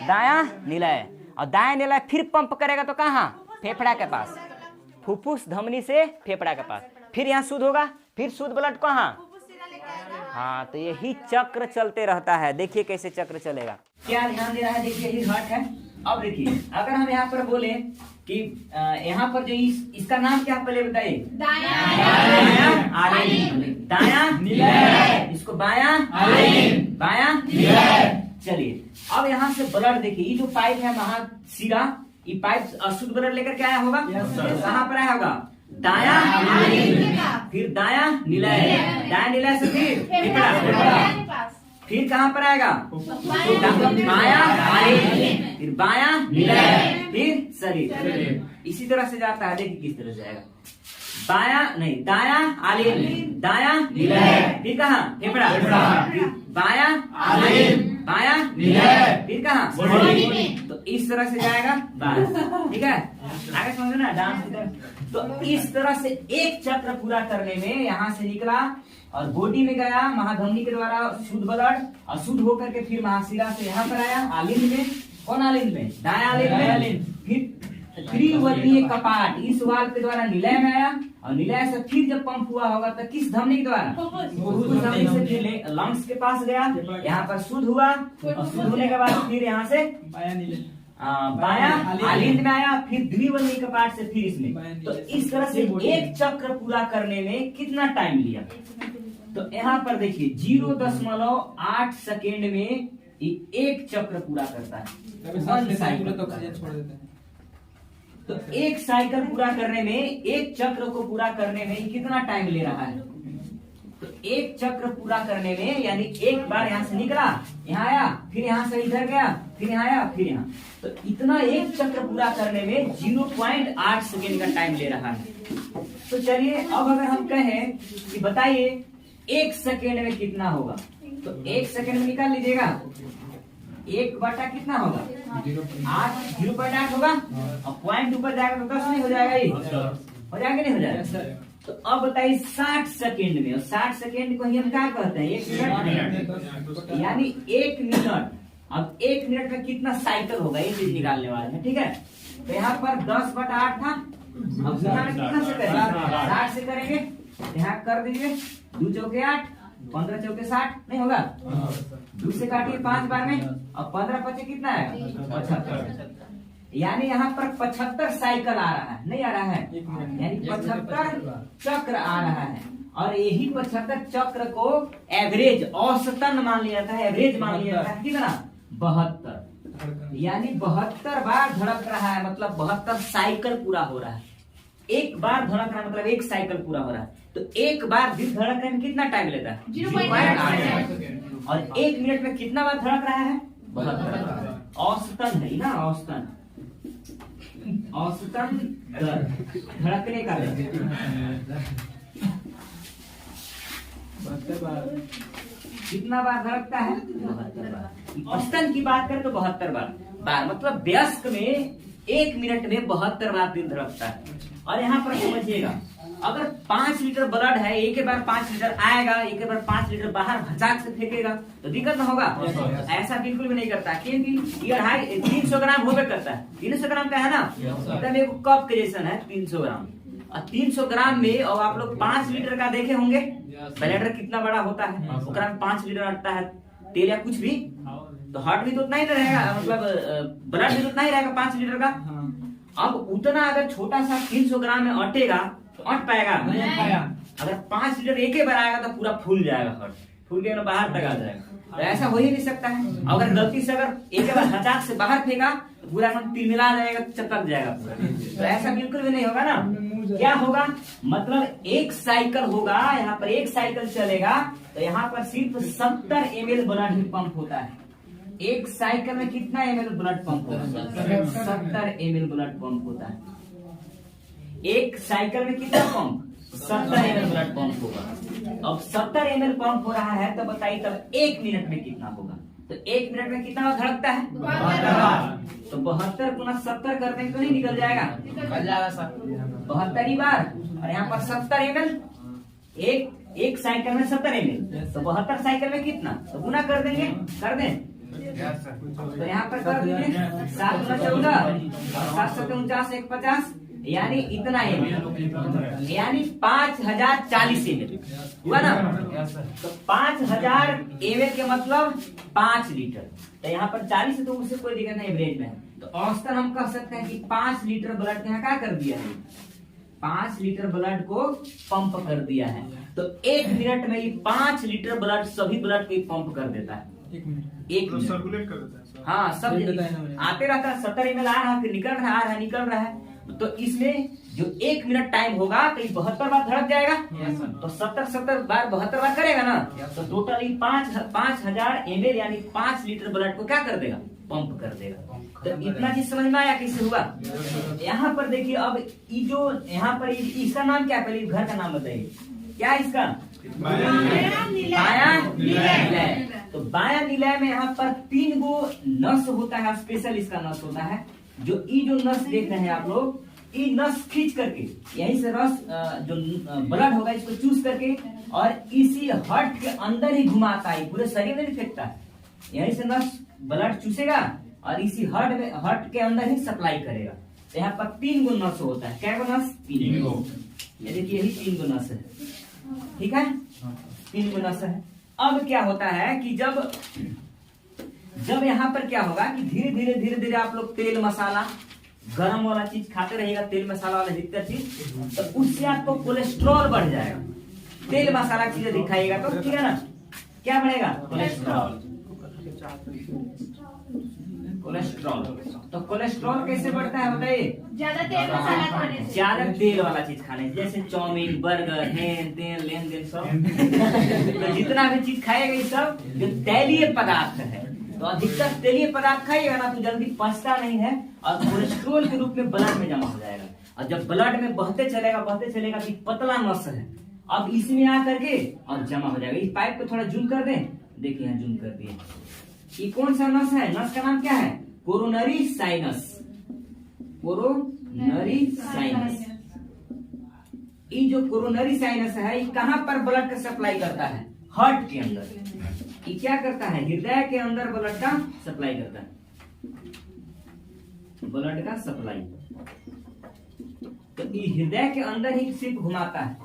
दायां निलय। और दायां निलय फिर पंप करेगा तो कहाँ? फेफड़ा के पास। फुफ्फुस धमनी से फेफड़ा के पास। फिर यहाँ शुद्ध होगा, फिर शुद्ध ब्लड कहाँ? हाँ, तो यही चक्र चलते रहता है। देखिए कैसे चक्र चलेगा। क्या ध्यान दे रहा है? देखिए यही हार्ट है। अब देखिए अगर हम यहाँ पर बोले कि यहाँ पर जो इसका नाम क्या पहले बताइए? दायां आलिंद। दायां निलय। इसको बायां आलिंद। बायां निलय। चलिए अब यहाँ से ब्लड देखिए, ये जो पाइप है महाशिरा, ये पाइप अशुद्ध ब्लड लेकर के आया होगा। कहाँ पर आया होगा? दायां आलिंद। फिर दायां निलय। दायां निलय से फिर फेफड़ा। फिर कहाँ पर आएगा? बायां आलिंद। फिर बायां निलय। फिर शरीर। इसी तरह से जाता है। देखिए किस तरह से आएगा। दायां आलिंद। दायां निलय। फिर कहाँ? फेफड़ा। फिर बायां आलिंद। बायां निलय। फिर कहाँ? तो इस तरह से जाएगा बस। ठीक है, आगे समझो ना डांस। तो इस तरह से एक चक्र पूरा करने में यहाँ से निकला और बॉडी में गया महाधमनी के द्वारा शुद्ध ब्लड, अशुद्ध होकर के फिर महाशिरा से यहाँ पर आया आलिंद में। कौन आलिंद में? दायां आलिंद में। फिर त्रिवलनीय कपाट इस वाल्व के द्वारा निलय में आया और निलय से फिर जब पंप हुआ होगा तो किस धमनी के द्वारा? फुफ्फुस धमनी से फिर लंग्स के पास गया, यहाँ पर शुद्ध हुआ और शुद्ध होने के बाद फिर यहाँ से बायां आलिंद में आया, फिर द्विवलनीय कपाट से फिर इसमें। तो इस तरह से एक चक्र पूरा करने में कितना टाइम लिया? तो यहाँ पर देखिए 0.8 सेकेंड में एक चक्र पूरा करता है। तो एक साइकिल पूरा करने में, एक चक्र को पूरा करने में कितना टाइम ले रहा है? तो एक चक्र पूरा करने में यानी एक बार यहाँ से निकला, यहाँ आया, फिर यहाँ से इधर गया, फिर यहाँ आया, फिर यहाँ, तो इतना एक चक्र पूरा करने में 0.8 सेकेंड का टाइम ले रहा है। तो चलिए अब अगर हम कहें कि बताइए 1 सेकेंड में कितना होगा, तो 1 सेकेंड में निकाल लीजिएगा। 1 बटा कितना होगा? 0.8 होगा और पॉइंट ऊपर जाएगा तो 10 नहीं हो जाएगा? ये हो जाएगा नहीं हो जाएगा? तो अब बताइए 60 सेकेंड में, और 60 सेकेंड को हम क्या कहते हैं? 1 मिनट, यानी 1 मिनट। अब 1 मिनट में कितना साइकिल होगा ये चीज निकालने वाले हैं। ठीक है, तो यहाँ पर 10/8 था, अब कितना से करेंगे? 60 से करेंगे, यहाँ कर दीजिए 2 चौके 8, 15 चौके 60 नहीं होगा? 2 से काटिए 5 बार में और 15 पचे कितना है? 75। यानी यहाँ पर 75 साइकिल आ रहा है, नहीं आ रहा है? यानी 75 चक्र आ रहा है। और यही 75 चक्र को एवरेज, औसतन मान लिया जाता है, एवरेज मान लिया जाता है। कितना? 72। यानी 72 बार धड़क रहा है, मतलब 72 साइकिल पूरा हो रहा है। एक बार धड़क रहा है मतलब एक साइकिल पूरा हो रहा है। तो एक बार दिल धड़कने में कितना टाइम लेता है? 0.8। और 1 मिनट में कितना बार धड़क रहा है? 72। औसतन है ना, औसतन, औसतन धड़कने का कितना बार धड़कता है? 72 बार। औसतन की बात करें तो 72 बार, मतलब वयस्क में 1 मिनट में 72 बार दिल धड़कता है। और यहाँ पर समझिएगा, अगर 5 लीटर ब्लड है, एक बार 5 लीटर आएगा, एक बार 5 लीटर बाहर भचाक से फेंकेगा तो दिक्कत ना होगा? तो ऐसा बिल्कुल भी नहीं करता, क्योंकि ये 300 ग्राम होवे करता है। 300 ग्राम का है ना, एकदम एक कप के जैसा है 300 ग्राम। और 300 ग्राम में और आप लोग 5 लीटर का देखे होंगे, ब्लैडर कितना बड़ा होता है, उसका 5 लीटर अटता है तेल या कुछ भी, तो हार्ट भी तो उतना ही रहेगा, मतलब ब्लड भी तो उतना ही रहेगा 5 लीटर का। अब उतना अगर छोटा सा 300 ग्राम में अटेगा तो अट पाएगा? अगर 5 लीटर एक ही बार आएगा तो पूरा फूल जाएगा, हार्ट फूल के बाहर तक आ जाएगा। तो ऐसा हो ही नहीं सकता है। अगर गलती से अगर एक बार हचाक से बाहर फेंका तो पूरा एकदम तिलमिला जाएगा, चपक जाएगा पूरा। तो ऐसा बिल्कुल भी नहीं होगा ना। क्या होगा, मतलब एक साइकिल होगा, यहाँ पर एक साइकिल चलेगा तो यहाँ पर सिर्फ 70 ml ब्लड ही पंप होता है। एक साइकिल में कितना ml ब्लड पंप होता है? 70 ml ब्लड पंप होता है। एक साइकिल में कितना पंप? 70 ml ब्लड पंप होगा। अब 70 ml पंप हो रहा है तो बताइए तब 1 मिनट में कितना होगा? तो 1 मिनट में कितना धड़कता है? 72 बार। तो 72 गुना 70 करने तो नहीं निकल जाएगा? निकल जाएगा सर, 72 ही बार। और यहाँ पर 70 ml, एक साइकिल में 70 ml, तो 72 साइकिल में कितना? तो गुना कर देंगे, कर दें। तो यहाँ पर कर दीजिए 7 गुना 14, 7 7 49, 1 50, यानी इतना ml, यानी 5040 ml हुआ ना। तो 5000 ml के मतलब 5 लीटर। तो यहाँ पर 40 है तो उससे कोई दिक्कत नहीं, एवरेज में है। तो औसतन हम कह सकते हैं कि 5 लीटर ब्लड यहाँ क्या कर दिया है? 5 लीटर ब्लड को पंप कर दिया है। तो 1 मिनट में ही 5 लीटर ब्लड, सभी ब्लड को पंप कर देता है। 1 मिनट सर्कुलेट कर देता है। हाँ, सब आते रहता है। 70 ml आ रहा है, फिर निकल रहा है, आ रहा है, निकल रहा है। तो इसमें जो 1 मिनट टाइम होगा तो 72 बार धड़क जाएगा। तो 70 बार 72 बार करेगा ना, तो टोटली 5000 ml यानी 5 लीटर ब्लड को क्या कर देगा? पंप कर देगा। तो इतना चीज समझ में आया कैसे हुआ? यहाँ पर देखिए, अब ये जो यहाँ पर इसका नाम क्या है? पहले घर का नाम बताइए, क्या है इसका? बायां निलय। तो बायां निलय में यहाँ पर 3 गो नस होता है, स्पेशल इसका नस होता है। जो ये नस देख रहे हैं आप लोग, ये नस खींच करके यहीं से रस जो ब्लड होगा इसको चूस करके और इसी हर्ट के अंदर ही घुमाता है, पूरे शरीर में नहीं फेंकता है। यहीं से नस ब्लड चूसेगा और इसी हर्ट के अंदर ही सप्लाई करेगा। तो यहाँ पर 3 गो नस होता है। क्या गो नस? 3 गो। ये देखिए, यही 3 गो नस है, ठीक है, 3 गो नस है। अब क्या होता है कि जब यहाँ पर क्या होगा कि धीरे धीरे धीरे धीरे आप लोग तेल मसाला गरम वाला चीज खाते रहिएगा, तेल मसाला वाला अधिकतर चीज, तो उससे आपको कोलेस्ट्रॉल बढ़ जाएगा। तेल मसाला चीजें दिखाइएगा तो, ठीक है ना, क्या बढ़ेगा? कोलेस्ट्रॉल। कोलेस्ट्रॉल, तो कोलेस्ट्रॉल कैसे बढ़ता है बताइए? ज्यादा तेल मसाला खाने से, ज्यादा तेल वाला चीज खाने से, जैसे चाउमीन, बर्गर, हेन तेल, लेन देन सब। तो जितना भी चीज खाएगा ये सब जो तैलीय पदार्थ है, तो अधिकतर तेलीय पदार्थ खाइएगा ना तो जल्दी पचता नहीं है और कोलेस्ट्रॉल के रूप में ब्लड में जमा हो जाएगा। और जब ब्लड में बहते चलेगा कि पतला नस है, अब इसमें आकर के और जमा हो जाएगा। इस पाइप को थोड़ा जूम कर दें, देखिए यहाँ जूम कर दिए। ये कौन सा नस है? नस का नाम क्या है? Coronary sinus. Coronary sinus. ये जो कोरोनरी साइनस है, ये कहाँ पर ब्लड का सप्लाई करता है? हार्ट के अंदर। ये क्या करता है? हृदय के अंदर ब्लड का सप्लाई करता है, ब्लड का सप्लाई। तो ये हृदय के अंदर ही सिर्फ घुमाता है।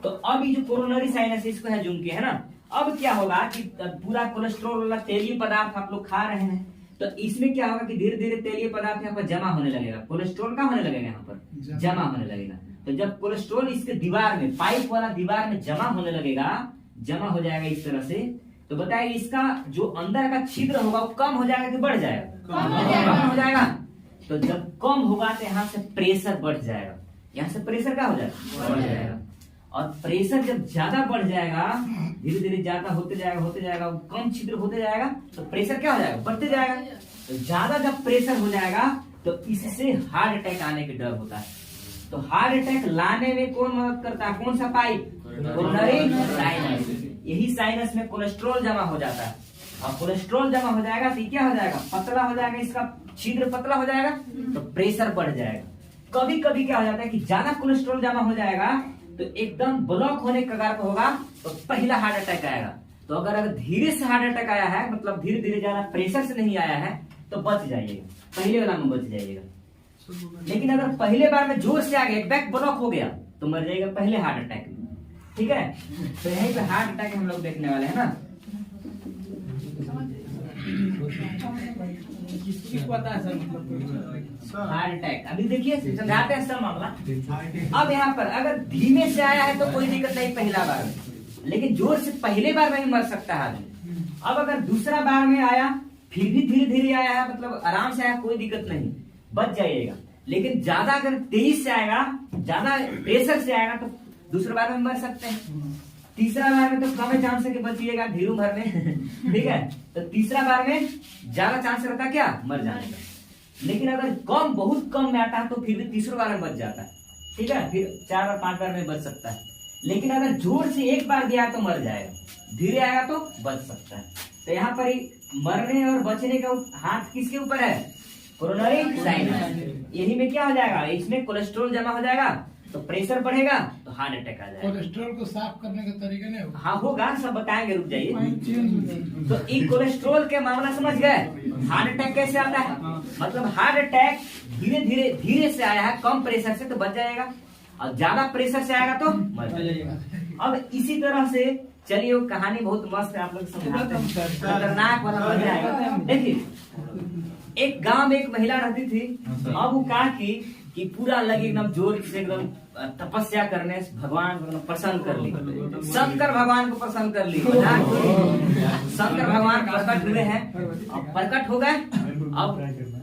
तो अब ये जो कोरोनरी साइनस इसको है जूम किया है ना, अब क्या होगा कि पूरा कोलेस्ट्रॉल वाला तेलीय पदार्थ आप लोग खा रहे हैं, तो इसमें क्या होगा कि धीरे धीरे तेलीय पदार्थ यहाँ पर जमा होने लगेगा। कोलेस्ट्रॉल का होने लगेगा, यहाँ पर जमा होने लगेगा। तो जब कोलेस्ट्रॉल इसके दीवार में, पाइप वाला दीवार में जमा होने लगेगा, जमा हो जाएगा इस तरह से, तो बताइए इसका जो अंदर का छिद्र होगा वो कम हो जाएगा कि बढ़ जाएगा? कम हो जाएगा। तो जब कम होगा तो यहाँ से प्रेशर बढ़ जाएगा, यहाँ से प्रेशर क्या हो जाएगा? बढ़ जाएगा। और प्रेशर जब ज्यादा बढ़ जाएगा, धीरे धीरे ज्यादा होते जाएगा, कम छिद्र होते जाएगा, तो प्रेशर क्या हो जाएगा? बढ़ते जाएगा। तो ज्यादा जब प्रेशर हो जाएगा तो इससे हार्ट अटैक आने के डर होता है। तो हार्ट अटैक लाने में कौन मदद करता है? कौन सा पाइप? Coronary sinus. यही साइनस में कोलेस्ट्रॉल जमा हो जाता है, और कोलेस्ट्रॉल जमा हो जाएगा तो क्या हो जाएगा? पतला हो जाएगा, इसका छिद्र पतला हो जाएगा, तो प्रेशर बढ़ जाएगा। कभी कभी क्या हो जाता है कि ज्यादा कोलेस्ट्रॉल जमा हो जाएगा तो एकदम ब्लॉक होने के कगार पर होगा, तो पहला हार्ट अटैक आएगा। तो अगर धीरे से हार्ट अटैक आया है, मतलब धीरे धीरे ज्यादा प्रेशर से नहीं आया है, तो बच जाइएगा, पहले वाला में बच जाइएगा। लेकिन अगर पहले बार में जोर से आ गया, बैक ब्लॉक हो गया, तो मर जाएगा पहले हार्ट अटैक में, ठीक है। तो यहीं पे हार्ट अटैक हम लोग देखने वाले हैं ना। पता है सर, हार्ट अटैक अभी देखिए समझाते हैं सब मामला। अब यहाँ पर अगर धीमे से आया है तो कोई दिक्कत नहीं पहला बार में, लेकिन जोर से पहले बार में भी मर सकता है आदमी। अब अगर दूसरा बार में आया, फिर भी धीरे धीरे आया है, मतलब आराम से आया, कोई दिक्कत नहीं, बच जाइएगा। लेकिन ज्यादा अगर तेज से आएगा, ज्यादा प्रेशर से आएगा तो दूसरे बार में मर सकते हैं, तीसरा बार में तो कम है चांस है कि बचिएगा धीरू भर में ठीक है। तो तीसरा बार में ज्यादा चांस रहता है क्या, मर जाने का। लेकिन अगर कम, बहुत कम में आता है तो फिर भी तीसरे बार में बच जाता है, ठीक है, फिर 4 और 5 बार में बच सकता है। लेकिन अगर जोर से एक बार दिया तो मर जाएगा, धीरे आएगा तो बच सकता है। तो यहाँ पर ही मरने और बचने का हाथ किसके ऊपर है, कोरोनरी साइनस। यही में क्या हो जाएगा, इसमें कोलेस्ट्रॉल जमा हो जाएगा तो प्रेशर बढ़ेगा तो हार्ट अटैक आ जाएगा। कोलेस्ट्रॉल को साफ करने का तरीका नहीं होगा? हाँ होगा, सब बताएंगे, रुक जाइए। तो ये कोलेस्ट्रॉल के मामला समझ गए। हार्ट अटैक कैसे आता है, मतलब हार्ट अटैक धीरे से आया है, कम प्रेशर से तो बच जाएगा, और ज्यादा प्रेशर से आएगा तो मर जाएगा। अब इसी तरह से चलिए, वो कहानी बहुत मस्त है, आप लोग समझाते हैं, खतरनाक वाला मजा आएगा। देखिए, एक गांव में एक महिला रहती थी। अब वो कहा कि पूरा लगे एकदम जोर से, एकदम तपस्या करने, भगवान को प्रसन्न कर ली, शंकर भगवान को प्रसन्न कर ली। शंकर भगवान प्रकट हुए हैं, अब प्रकट हो गए। अब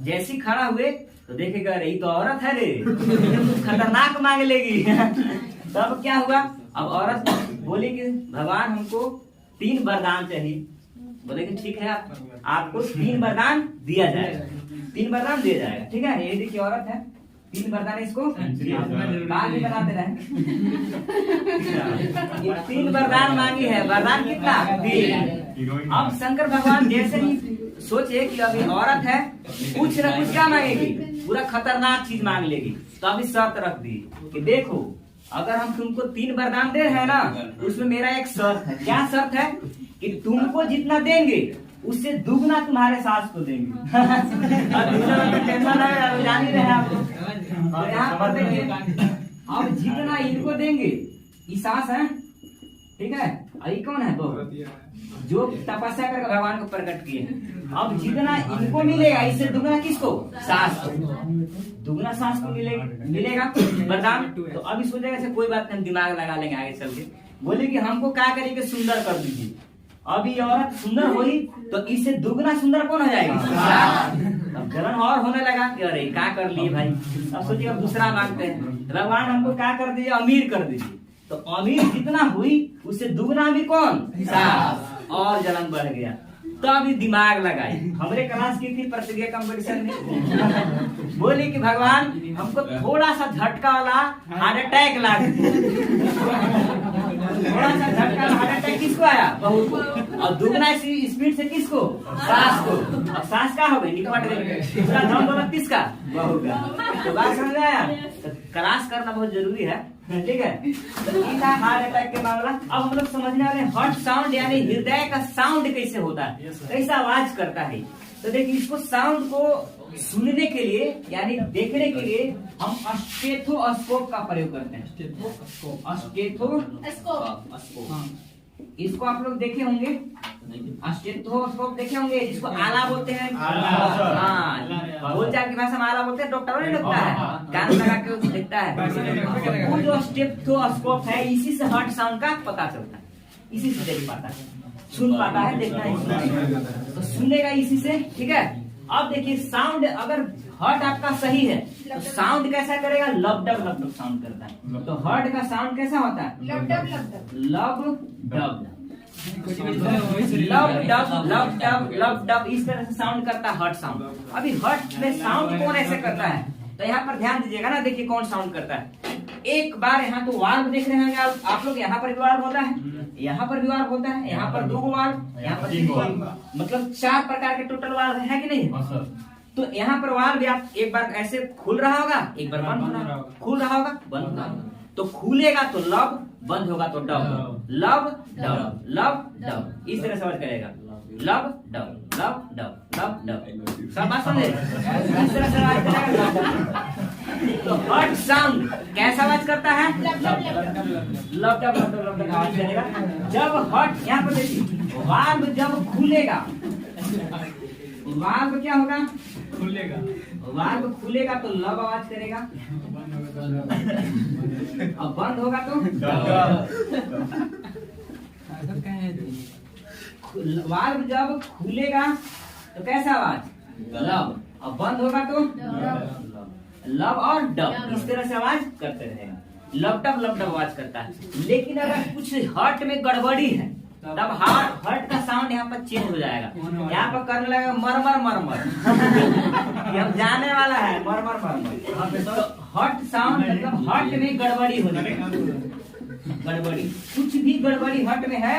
जैसी खड़ा हुए तो देखेगा, रही तो औरत है रे, कुछ खतरनाक मांग लेगी तब क्या हुआ, अब औरत बोली कि भगवान हमको 3 वरदान चाहिए। बोले कि ठीक है, आपको 3 वरदान दिया जाएगा, 3 वरदान दिया जाएगा, ठीक है। ये देखिए औरत है, 3 वरदान इसको बाद में बताते रहे। 3 वरदान मांगी है, वरदान कितना, 3। अब शंकर भगवान जैसे ही सोचे कि अभी औरत है, कुछ न कुछ क्या मांगेगी, पूरा खतरनाक चीज मांग लेगी। तो अभी शर्त रख दी कि देखो, अगर हम तुमको 3 वरदान दे रहे हैं ना, उसमें मेरा एक शर्त है। क्या शर्त है, कि तुमको जितना देंगे उससे दुगना तुम्हारे सास को देंगे टेंशन है, जान ही रहे आप। और यहाँ पर देखिए, अब जितना इनको देंगे, ये सास है, ठीक है, और ये कौन है, वो जो तपस्या करके भगवान को प्रकट किए। अब जितना इनको मिलेगा, इससे दुगना किसको, सास को, दुगना सास को मिलेगा वरदान। तो अभी सोचेगा से कोई बात नहीं, दिमाग लगा लेंगे आगे चल के। बोले कि हमको क्या करेंगे, सुंदर कर दीजिए। अब ये औरत सुंदर हुई तो इससे दुगना सुंदर कौन हो जाएगा, अब जलन और होने लगा कि अरे क्या कर लिए भाई। अब सोचिए, अब दूसरा मांगते हैं, भगवान हमको क्या कर दीजिए, अमीर कर दीजिए। तो अमीर जितना हुई उससे दुगना अमीर कौन, सास, और जलन बढ़ गया। तो अभी दिमाग लगाई, हमरे क्लास की थी प्रतिज्ञा कंपटीशन में, बोली कि भगवान हमको थोड़ा सा झटका वाला हार्ट अटैक ला, थोड़ा सा झटका हार्ट अटैक किसको आया, बहू को, और दुगना स्पीड से किसको, सास को। अब सास का हो गई, निपट गई, पूरा धन दौलत किसका, बहू का। तो बात समझ आया, तो क्लास करना बहुत जरूरी है, ठीक है। तो ये था हार्ट अटैक के मामला। अब हम लोग समझने वाले हार्ट साउंड, यानी हृदय का साउंड कैसे होता है, कैसा आवाज करता है। तो देखिए, इसको साउंड को सुनने के लिए यानी देखने के लिए हम स्टेथोस्कोप का प्रयोग करते हैं। स्टेथोस्कोप, इसको आप लोग देखे होंगे, स्टेथोस्कोप देखे होंगे, जिसको आला बोलते हैं। हाँ, बोलचाल की भाषा में आला बोलते हैं। डॉक्टरों ने लगता है, कान लगा के उसको देखता है। वो जो स्टेथोस्कोप है, इसी से हार्ट साउंड का पता चलता है, इसी से देख पाता है, सुन पाता है, देखना है, तो सुनेगा इसी से, ठीक है। अब देखिए, साउंड अगर हार्ट आपका सही है तो साउंड कैसा करेगा, लब डब साउंड करता है। तो हार्ट का साउंड कैसा होता है, लब डब इस तरह से साउंड करता है हार्ट साउंड। अभी हार्ट में साउंड कौन ऐसे करता है, तो यहाँ पर ध्यान दीजिएगा ना, देखिए कौन साउंड करता है। एक बार यहाँ तो वाल्व देख रहे हैं आप लोग, यहाँ पर भी वाल्व होता है, यहाँ पर भी वाल्व होता है, यहाँ पर 2 वाल्व, यहाँ पर 3 वाल्व, मतलब 4 प्रकार के टोटल वाल्व है कि नहीं। तो यहाँ पर वाल्व एक बार ऐसे खुल रहा होगा, एक बार बंद हो रहा होगा, खुल रहा होगा, बंद होगा। तो खुलेगा तो लब, बंद होगा तो डब, लब डब, लब डब, इस तरह समझ करेगा, लब डब, लब डब, लब डब। सब बात समझे, इस तरह से आवाज करेगा। तो हार्ट साउंड कैसा आवाज करता है, लब डब आवाज करेगा। जब हार्ट, यहाँ पर देखिए, वाल्व जब खुलेगा, वाल्व क्या होगा, खुलेगा, वाल्व खुलेगा तो लब आवाज करेगा, अब बंद होगा तो वाल्व जब खुलेगा तो कैसा आवाज? लब। अब बंद होगा तो लब और डब, इस तरह से आवाज करते रहेगा। लब डब आवाज करता है। लेकिन अगर कुछ हर्ट में गड़बड़ी है तब हर्ट का साउंड यहाँ पर चेंज हो जाएगा। यहाँ पर करने लगेगा मरमर मरमर ये अब जाने वाला है, मरमर मरमर। तो हर्ट साउंड मतलब हर्ट में गड़बड़ी हो जाएगी। गड़बड़ी, कुछ भी गड़बड़ी हर्ट में है,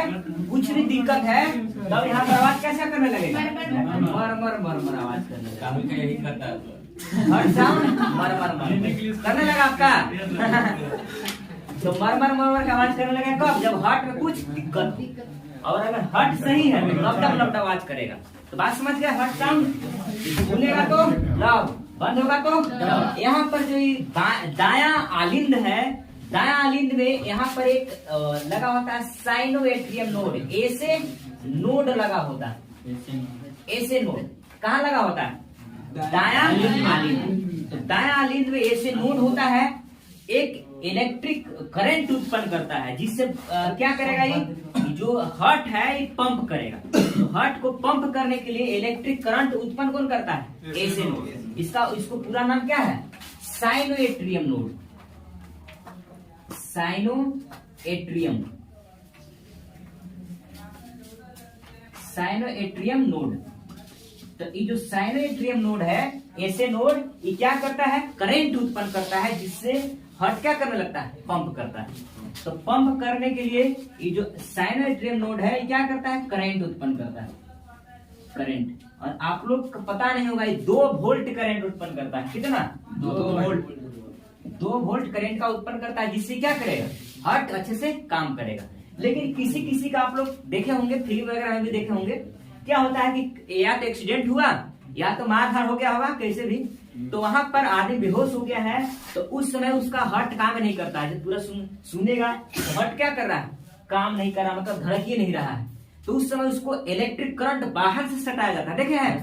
कुछ भी दिक्कत है, तब यहाँ पर आवाज कैसा करने लगेगा? मरमर मरमर आवाज करने लगेगा। यही करता है हर्ट साउंड मरमर मरमर करने लगा आपका। तो मरमर मरमर का आवाज करने लगा कब? जब हर्ट में कुछ दिक्कत हो। और अगर हर्ट सही है तो लब आवाज करेगा। तो बात समझ गए? हर्ट साउंड खुलेगा तो लब, बंद होगा तो डब। यहाँ पर जो दायां आलिंद है, दायां आलिंद में यहाँ पर एक लगा होता है साइनोएट्रियम नोड, ऐसे नोड लगा होता है। ऐसे नोड कहाँ लगा होता है? दायां आलिंद। तो दायां आलिंद में ऐसे नोड होता है, एक इलेक्ट्रिक करंट उत्पन्न करता है, जिससे क्या करेगा? ये जो हर्ट है ये पंप करेगा। तो हर्ट को पंप करने के लिए इलेक्ट्रिक करंट उत्पन्न कौन करता है? ऐसे नोड। इसको पूरा नाम क्या है? साइनोएट्रियम नोड। साइनोएट्रियम नोड। तो ये जो साइनोएट्रियम नोड है, ऐसे नोड, ये क्या करता है? करंट उत्पन्न करता है, जिससे हर्ट क्या करने लगता है? पंप करता है। तो पंप करने के लिए ये जो साइनोएट्रियम नोड है, ये क्या करता है? करंट उत्पन्न करता है, करंट। और आप लोग को पता नहीं होगा, ये 2 वोल्ट करंट उत्पन्न करता है। कितना? 2 वोल्ट करंट का उत्पन्न करता है, जिससे क्या करेगा? हर्ट अच्छे से काम करेगा। लेकिन किसी का आप लोग देखे होंगे, फिल्म वगैरह में भी देखे होंगे, क्या होता है कि या तो एक्सीडेंट हुआ या तो मारधाड़ हो गया होगा, कैसे भी, तो वहां पर आदमी बेहोश हो गया है, तो उस समय उसका हर्ट काम नहीं करता है। जब पूरा सुनेगा तो हर्ट क्या कर रहा है? काम नहीं कर रहा, मतलब धड़क ही नहीं रहा है। तो उस समय उसको इलेक्ट्रिक करंट बाहर से सटाया जाता है। देखे हैं?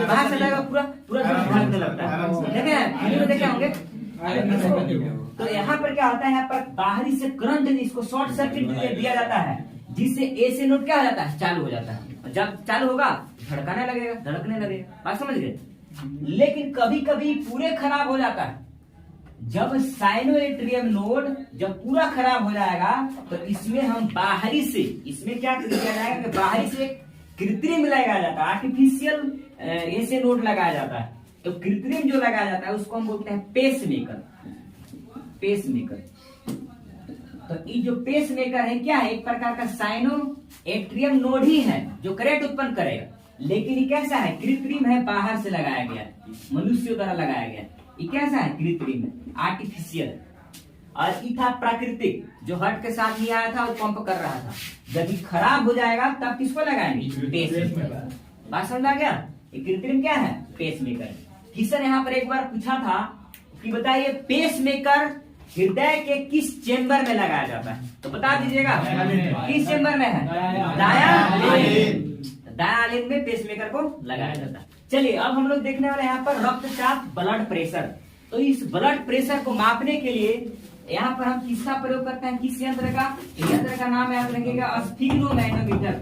बाहर से सटाएगा, पूरा धड़कने लगता है। देखे हैं? फिल्म में देखे होंगे। तो यहाँ पर क्या होता है? यहाँ पर बाहरी से करंट इसको शॉर्ट सर्किट दिया जाता है, जिससे ऐसे नोड क्या हो जाता है? चालू हो जाता है। जब चालू होगा धड़कने लगेगा। बात समझ गए? लेकिन कभी कभी पूरे खराब हो जाता है। जब साइनोएट्रियम नोड जब पूरा खराब हो जाएगा, तो इसमें हम बाहरी से, इसमें क्या किया जाएगा कि बाहरी से कृत्रिम लगाया जाता है, आर्टिफिशियल ऐसे नोड लगाया जाता है। तो कृत्रिम जो लगाया जाता है उसको हम बोलते हैं पेसमेकर। तो ये जो पेसमेकर है क्या है? एक प्रकार का साइनोएट्रियम नोड ही है जो करंट उत्पन्न करेगा, लेकिन ये कैसा है? कृत्रिम है, बाहर से लगाया गया, मनुष्यों द्वारा लगाया गया। ये कैसा है? कृत्रिम है, आर्टिफिशियल। और ये था प्राकृतिक, जो हर्ट के साथ ही आया था और पंप कर रहा था। जब ये खराब हो जाएगा तब किसको लगाएंगे? पेसमेकर। बात समझ आ गया? ये कृत्रिम क्या है? पेसमेकर। किशन यहाँ पर एक बार पूछा था कि बताइए पेसमेकर हृदय के किस चेंबर में लगाया जाता है? तो बता दीजिएगा किस चेंबर में है? दायां आलिंद में पेसमेकर को लगाया जाता है। चलिए अब हम लोग देखने वाले यहाँ पर रक्तचाप, ब्लड प्रेशर। तो इस ब्लड प्रेशर को मापने के लिए यहाँ पर हम किसका प्रयोग करते हैं? किस यंत्र का? यंत्र का नाम याद रखिएगा, स्फिग्नोमैनोमीटर।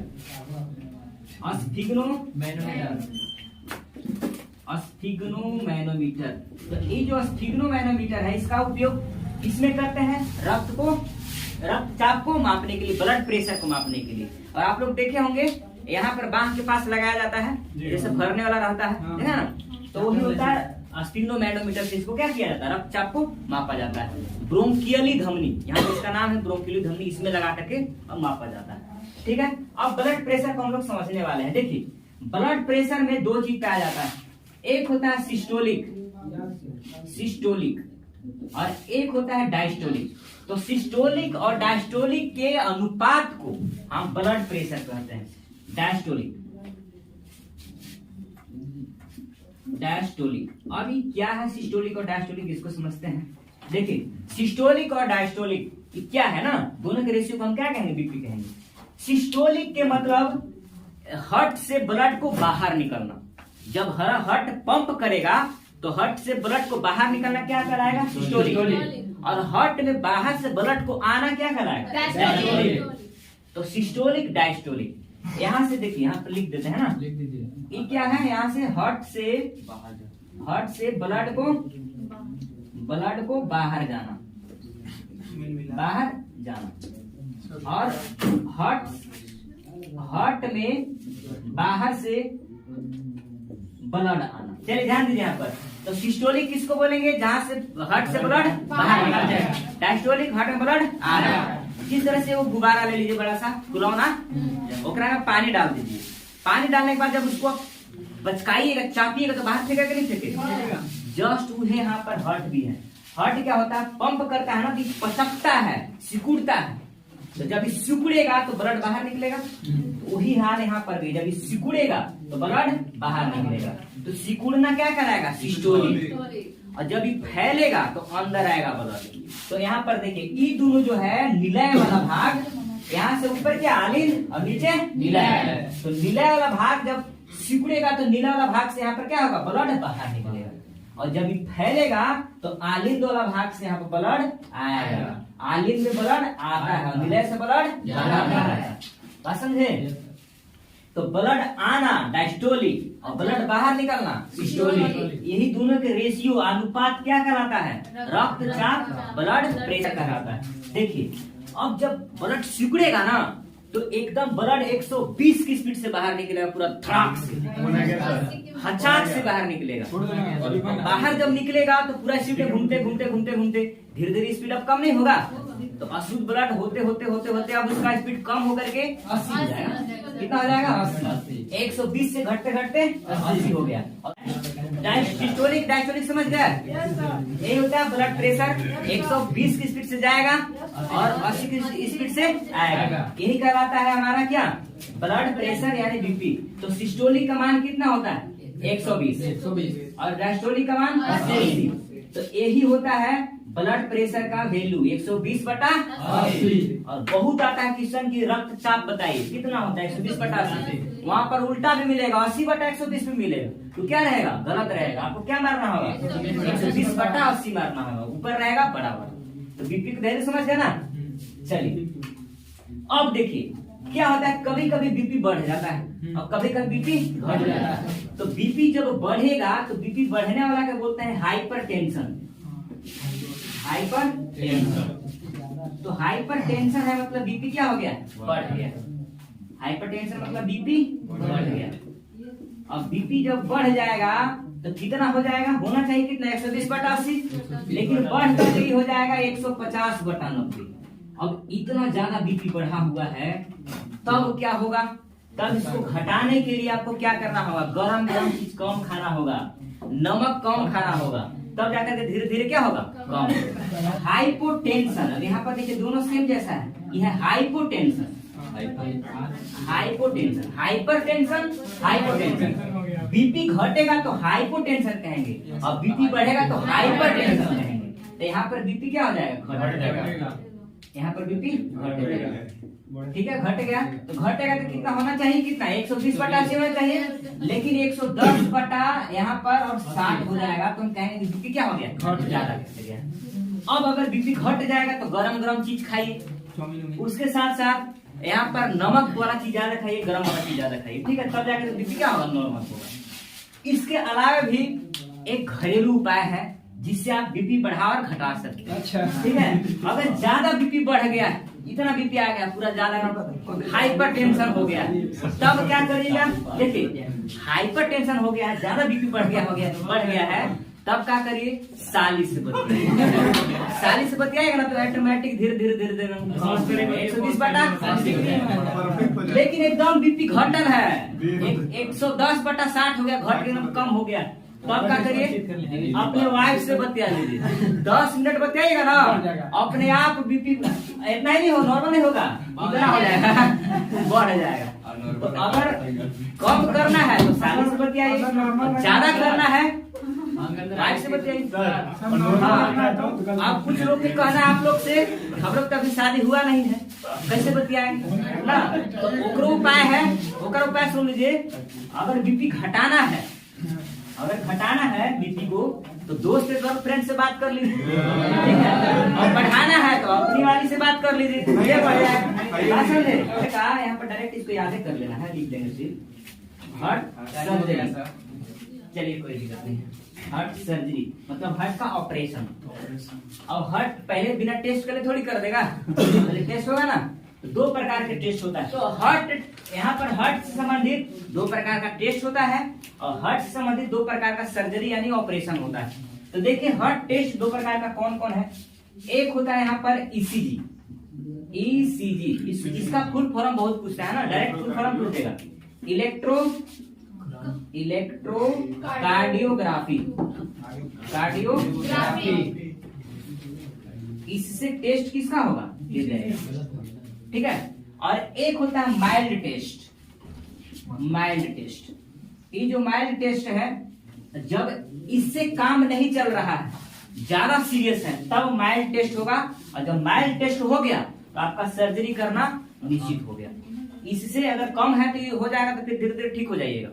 स्फिग्नोमैनोमीटर। तो ये जो स्फिग्नोमैनोमीटर है, इसका उपयोग किसमें करते हैं? रक्तचाप को मापने के लिए, ब्लड प्रेशर को मापने के लिए। और आप लोग देखे होंगे यहाँ पर बांह के पास लगाया जाता है, जैसे भरने वाला रहता है, देखा ना? तो वही होता है स्फिग्नोमैनोमीटर से इसको क्या किया जाता है? रक्तचाप को मापा जाता है। ब्रोंकियली धमनी, यहाँ पे इसका नाम है ब्रोंकियली धमनी, इसमें लगा करके मापा जाता है। ठीक है? अब ब्लड प्रेशर को हम लोग समझने वाले हैं। देखिए, ब्लड प्रेशर में 2 चीज पाया जाता है। एक होता है सिस्टोलिक और एक होता है डायस्टोलिक। तो सिस्टोलिक और डायस्टोलिक के अनुपात को हम ब्लड प्रेशर कहते हैं। डायस्टोलिक। अभी क्या है सिस्टोलिक और डायस्टोलिक, इसको समझते हैं। देखिए, सिस्टोलिक और डायस्टोलिक क्या है ना, दोनों के रेशियो को हम क्या कहेंगे? बीपी कहेंगे। सिस्टोलिक के मतलब हर्ट से ब्लड को बाहर निकलना। जब हर्ट पंप करेगा तो हर्ट से ब्लड को बाहर निकलना क्या कहलाएगा? सिस्टोलिक। और हर्ट में बाहर से ब्लड को आना क्या कहलाएगा? डायस्टोलिक। तो सिस्टोलिक, डायस्टोलिक। यहाँ से देखिए, यहाँ पर लिख देते हैं ना, लिख दीजिए। ये क्या है, यहाँ से हार्ट से ब्लड को बाहर जाना, और हार्ट में बाहर से ब्लड आना। चलिए ध्यान दीजिए यहाँ पर, तो सिस्टोलिक किसको बोलेंगे, जहाँ से हार्ट से ब्लड बाहर निकल जाएगा। डायस्टोलिक हार्ट में ब्लड आ रहा है। जिस तरह से वो गुब्बारा ले लीजिए, बड़ा सा फुलौना, ओकरा में पानी डाल दीजिए। पानी डालने के बाद जब उसको बचकाइएगा, चापिएगा, तो बाहर फेंकेगा कि नहीं फेंकेगा। जस्ट उन्हें यहाँ पर हार्ट भी है। हार्ट क्या होता है, पंप करता है ना, कि पचकता है, सिकुड़ता है। तो जब ये सिकुड़ेगा तो ब्लड बाहर निकलेगा। तो वही हाल यहाँ पर भी, जब ये सिकुड़ेगा तो ब्लड बाहर निकलेगा। तो सिकुड़ना क्या कराएगा, सिस्टोलिक। और जब ये फैलेगा तो अंदर आएगा ब्लड। तो यहाँ पर देखिए, ये दोनों जो है निलय वाला भाग, यहाँ से ऊपर क्या आलिन और नीचे निलय। तो निलय वाला भाग जब सिकुड़ेगा तो निलय वाला भाग से यहाँ पर क्या होगा, ब्लड बाहर निकलेगा। और जब ये फैलेगा तो आलिंद वाला भाग से यहाँ पर ब्लड आएगा। आलिंद में ब्लड आता है, निलय से ब्लड जाता है। बात समझे। तो ब्लड आना डायस्टोलिक और ब्लड बाहर निकलना सिस्टोलिक। यही दोनों के रेशियो, अनुपात क्या कहलाता है, रक्तचाप ब्लड प्रेशर कहलाता है। देखिए, अब जब ब्लड सिकुड़ेगा ना तो एकदम ब्लड 120 की स्पीड से बाहर निकलेगा, पूरा धड़ाक से, हचाक से बाहर निकलेगा। बाहर जब निकलेगा तो पूरा स्पीड में घूमते धीरे धीरे स्पीड अब कम नहीं होगा। तो अशुद्ध ब्लड होते अब उसका स्पीड कम होकर के 80 हो जाएगा। कितना हो जाएगा, 80। 120 से घटते 80 हो गया। डायस्टोलिक समझ गया, यही होता है। ब्लड प्रेशर 120 की स्पीड से जाएगा और 80 की स्पीड से आएगा। यही कहलाता है हमारा क्या, ब्लड प्रेशर यानी बीपी। तो सिस्टोलिक का मान कितना होता है, 120 और डायस्टोलिक का मान 80। तो यही होता है ब्लड प्रेशर का वैल्यू, 120/80। और बहुत आता है क्वेश्चन की रक्तचाप बताइए कितना होता है, 120/80। वहाँ पर उल्टा भी मिलेगा, 80/120 भी मिलेगा। तो क्या रहेगा, गलत रहेगा। आपको क्या मारना होगा, 120/80 मारना होगा। ऊपर रहेगा बराबर। तो बीपी को धैर्य समझ गया ना। चलिए अब देखिए क्या होता है, कभी कभी बीपी बढ़ जाता है और कभी कभी बीपी घट जाता है। तो बीपी जब बढ़ेगा तो बीपी बढ़ने वाला क्या बोलते हैं, हाइपरटेंशन। तो हाइपरटेंशन है मतलब बीपी क्या हो गया, बढ़ गया। हाइपरटेंशन मतलब बीपी बढ़ गया। अब बीपी जब बढ़ जाएगा तो कितना हो जाएगा, होना चाहिए कितना, 120/80, लेकिन बढ़ करके हो जाएगा 150/90। अब इतना ज्यादा बीपी बढ़ा हुआ है, तब क्या होगा, तब इसको घटाने के लिए आपको क्या करना होगा, गरम चीज कम खाना होगा, नमक कम खाना होगा, तब जाकर के धीरे धीरे क्या होगा, कम। हाइपोटेंशन, अब यहाँ पर देखिए दोनों सेम जैसा है, यह है हाइपोटेंशन, हाइपरटेंशन, हाइपोटेंशन। बीपी घटेगा तो हाइपोटेंशन कहेंगे और बीपी बढ़ेगा तो हाइपरटेंशन कहेंगे। तो यहाँ पर बीपी क्या हो जाएगा, घट जाएगा। यहाँ पर बीपी घट जाएगा, ठीक है, घट गया। तो घटेगा तो कितना होना चाहिए, कितना, 120/80 होना चाहिए, लेकिन 110 यहाँ पर और 60 हो जाएगा। तो हम कहेंगे बीपी क्या हो गया, घट ज्यादा घट गया। अब अगर बीपी घट जाएगा तो गरम चीज खाइए, उसके साथ साथ यहाँ पर नमक वाला चीज ज्यादा खाइए, गरम वाला चीज ज्यादा खाइए, ठीक है, तब जाकर बीपी क्या होगा, नॉर्मल होगा। इसके अलावा भी एक घरेलू उपाय है जिससे आप बीपी बढ़ा और घटा सकते हैं, ठीक है। अगर ज्यादा बीपी बढ़ गया, इतना बीपी आ गया, पूरा ज्यादा हाइपर टेंशन हो गया, तब क्या करिएगा, देखिए हाइपर टेंशन हो गया, ज्यादा बीपी बढ़ गया है, तब क्या करिए, साली से बतियाएगा ना तो ऑटोमेटिक धीरे 120/80। लेकिन एकदम बीपी घटल है, 110/60 हो गया, घट गया, कम हो गया, तो आप क्या करिए, अपने वाइफ से बतिया लीजिए, 10 मिनट बतियाइएगा ना, अपने आप बीपी इतना ही नहीं हो, नॉर्मल नहीं होगा, इतना हो जाएगा, बढ़ जाएगा। तो अगर कम करना है तो साली से बतियाइए, ज्यादा करना है वाइफ से बतियाइए। आप कुछ लोग के कहना है आप लोग से, हम लोग तो अभी शादी हुआ नहीं है, कैसे बतियाएंगे ना। तो ओकरो उपाय है, ओकर उपाय सुन लीजिए। अगर बीपी घटाना है, बीपी को, तो दोस्त के गर्लफ्रेंड से बात कर लीजिए, ठीक है। और बढ़ाना है तो अपनी वाली से बात कर लीजिए, ये बढ़ जाएगा। यहाँ पर डायरेक्ट इसको याद कर लेना है, लिख देंगे सिर्फ हार्ट सर्जरी। चलिए कोई दिक्कत नहीं है। हार्ट सर्जरी मतलब हार्ट का ऑपरेशन। अब हार्ट पहले बिना टेस्ट करे थोड़ी कर देगा, पहले टेस्ट होगा ना। तो दो प्रकार के टेस्ट होता है। तो हार्ट, यहाँ पर हार्ट से संबंधित दो प्रकार का टेस्ट होता है और हार्ट से संबंधित दो प्रकार का सर्जरी यानी ऑपरेशन होता है। तो देखिए हार्ट टेस्ट दो प्रकार का कौन कौन है। एक होता है यहाँ पर ईसीजी, ईसीजी इसका फुल फॉर्म बहुत पूछता है ना, डायरेक्ट फुल फॉर्म पूछेगा। Electrocardiography, cardiography. इससे टेस्ट किसका होगा, ठीक है। और एक होता है माइल्ड टेस्ट, माइल्ड टेस्ट। ये जो माइल्ड टेस्ट है, जब इससे काम नहीं चल रहा है, ज्यादा सीरियस है, तब माइल्ड टेस्ट होगा। और जब माइल्ड टेस्ट हो गया तो आपका सर्जरी करना निश्चित हो गया। इससे अगर कम है तो ये हो जाएगा, तो फिर धीरे धीरे ठीक हो जाइएगा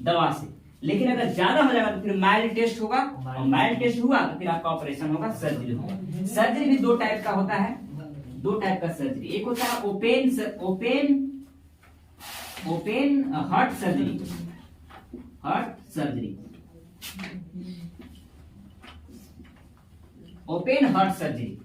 दवा से। लेकिन अगर ज्यादा हो जाएगा तो फिर माइल्ड टेस्ट होगा, और माइल्ड टेस्ट हुआ तो फिर आपका ऑपरेशन होगा, सर्जरी होगा। सर्जरी भी दो टाइप का होता है, दो टाइप का सर्जरी। एक होता है open heart surgery, heart surgery, open heart surgery.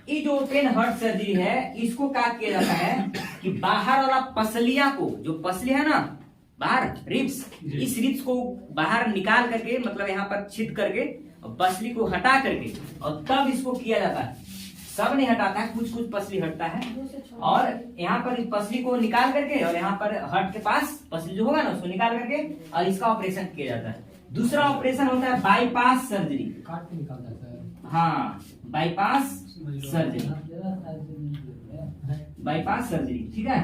ये जो ओपन हार्ट सर्जरी है, इसको क्या किया जाता है कि बाहर वाला पसलिया को, जो पसली है ना बाहर रिब्स, इस रिब्स को बाहर निकाल करके, मतलब यहाँ पर छीट करके और पसली को हटा करके, और तब इसको किया जाता है। सब नहीं हटाता है, कुछ कुछ पसली हटता है। और यहाँ पर इस पसली को निकाल करके, और यहाँ पर हार्ट के पास पसली जो होगा ना उसको निकाल करके, और इसका ऑपरेशन किया जाता है। दूसरा ऑपरेशन होता है बाईपास सर्जरी, काट के निकालता है सर। हाँ बाईपास सर्जरी, बाईपास सर्जरी, ठीक है।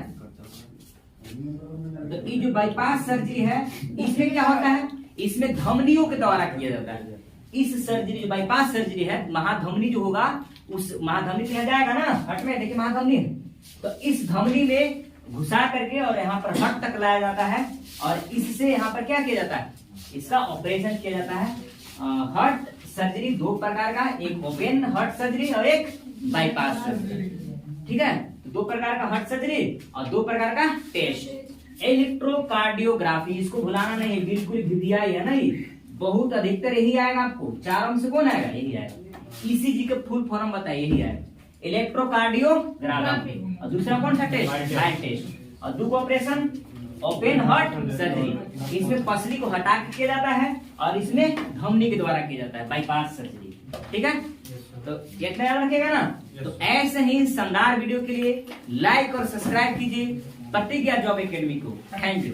तो ये जो बाईपास सर्जरी है, इसमें क्या होता है, इसमें धमनियों के द्वारा किया जाता है। इस सर्जरी जो बाईपास सर्जरी है, महाधमनी जो होगा, उस महाधमनी से जाएगा ना हट में, देखिए महाधमनी है, तो इस धमनी में घुसा करके और यहाँ पर हट तक लाया जाता है, और इससे यहाँ पर क्या किया जाता है, इसका ऑपरेशन किया जाता है। हार्ट सर्जरी दो प्रकार का, एक ओपन हार्ट सर्जरी और एक बाईपास सर्जरी, ठीक है। तो दो प्रकार का हार्ट सर्जरी और दो प्रकार का टेस्ट। इलेक्ट्रोकार्डियोग्राफी, इसको भुलाना नहीं है, बिल्कुल भिदिया ही है ना, ये बहुत अधिकतर यही आएगा आपको। चारों में से कौन आएगा, यही आएगा। ईसीजी का फुल फॉर्म बताइए, यही आएगा इलेक्ट्रोकार्डियोग्राफी। और दूसरा कौन सा टेस्ट, हार्ट टेस्ट। और दो ऑपरेशन ओपन हार्ट सर्जरी, इसमें पसली को हटा के किया जाता है और इसमें धमनी के द्वारा किया जाता है, बाईपास सर्जरी, ठीक है। तो ये ख्याल रखिएगा ना। तो ऐसे ही शानदार वीडियो के लिए लाइक और सब्सक्राइब कीजिए प्रतिज्ञा जॉब एकेडमी को। Thank you.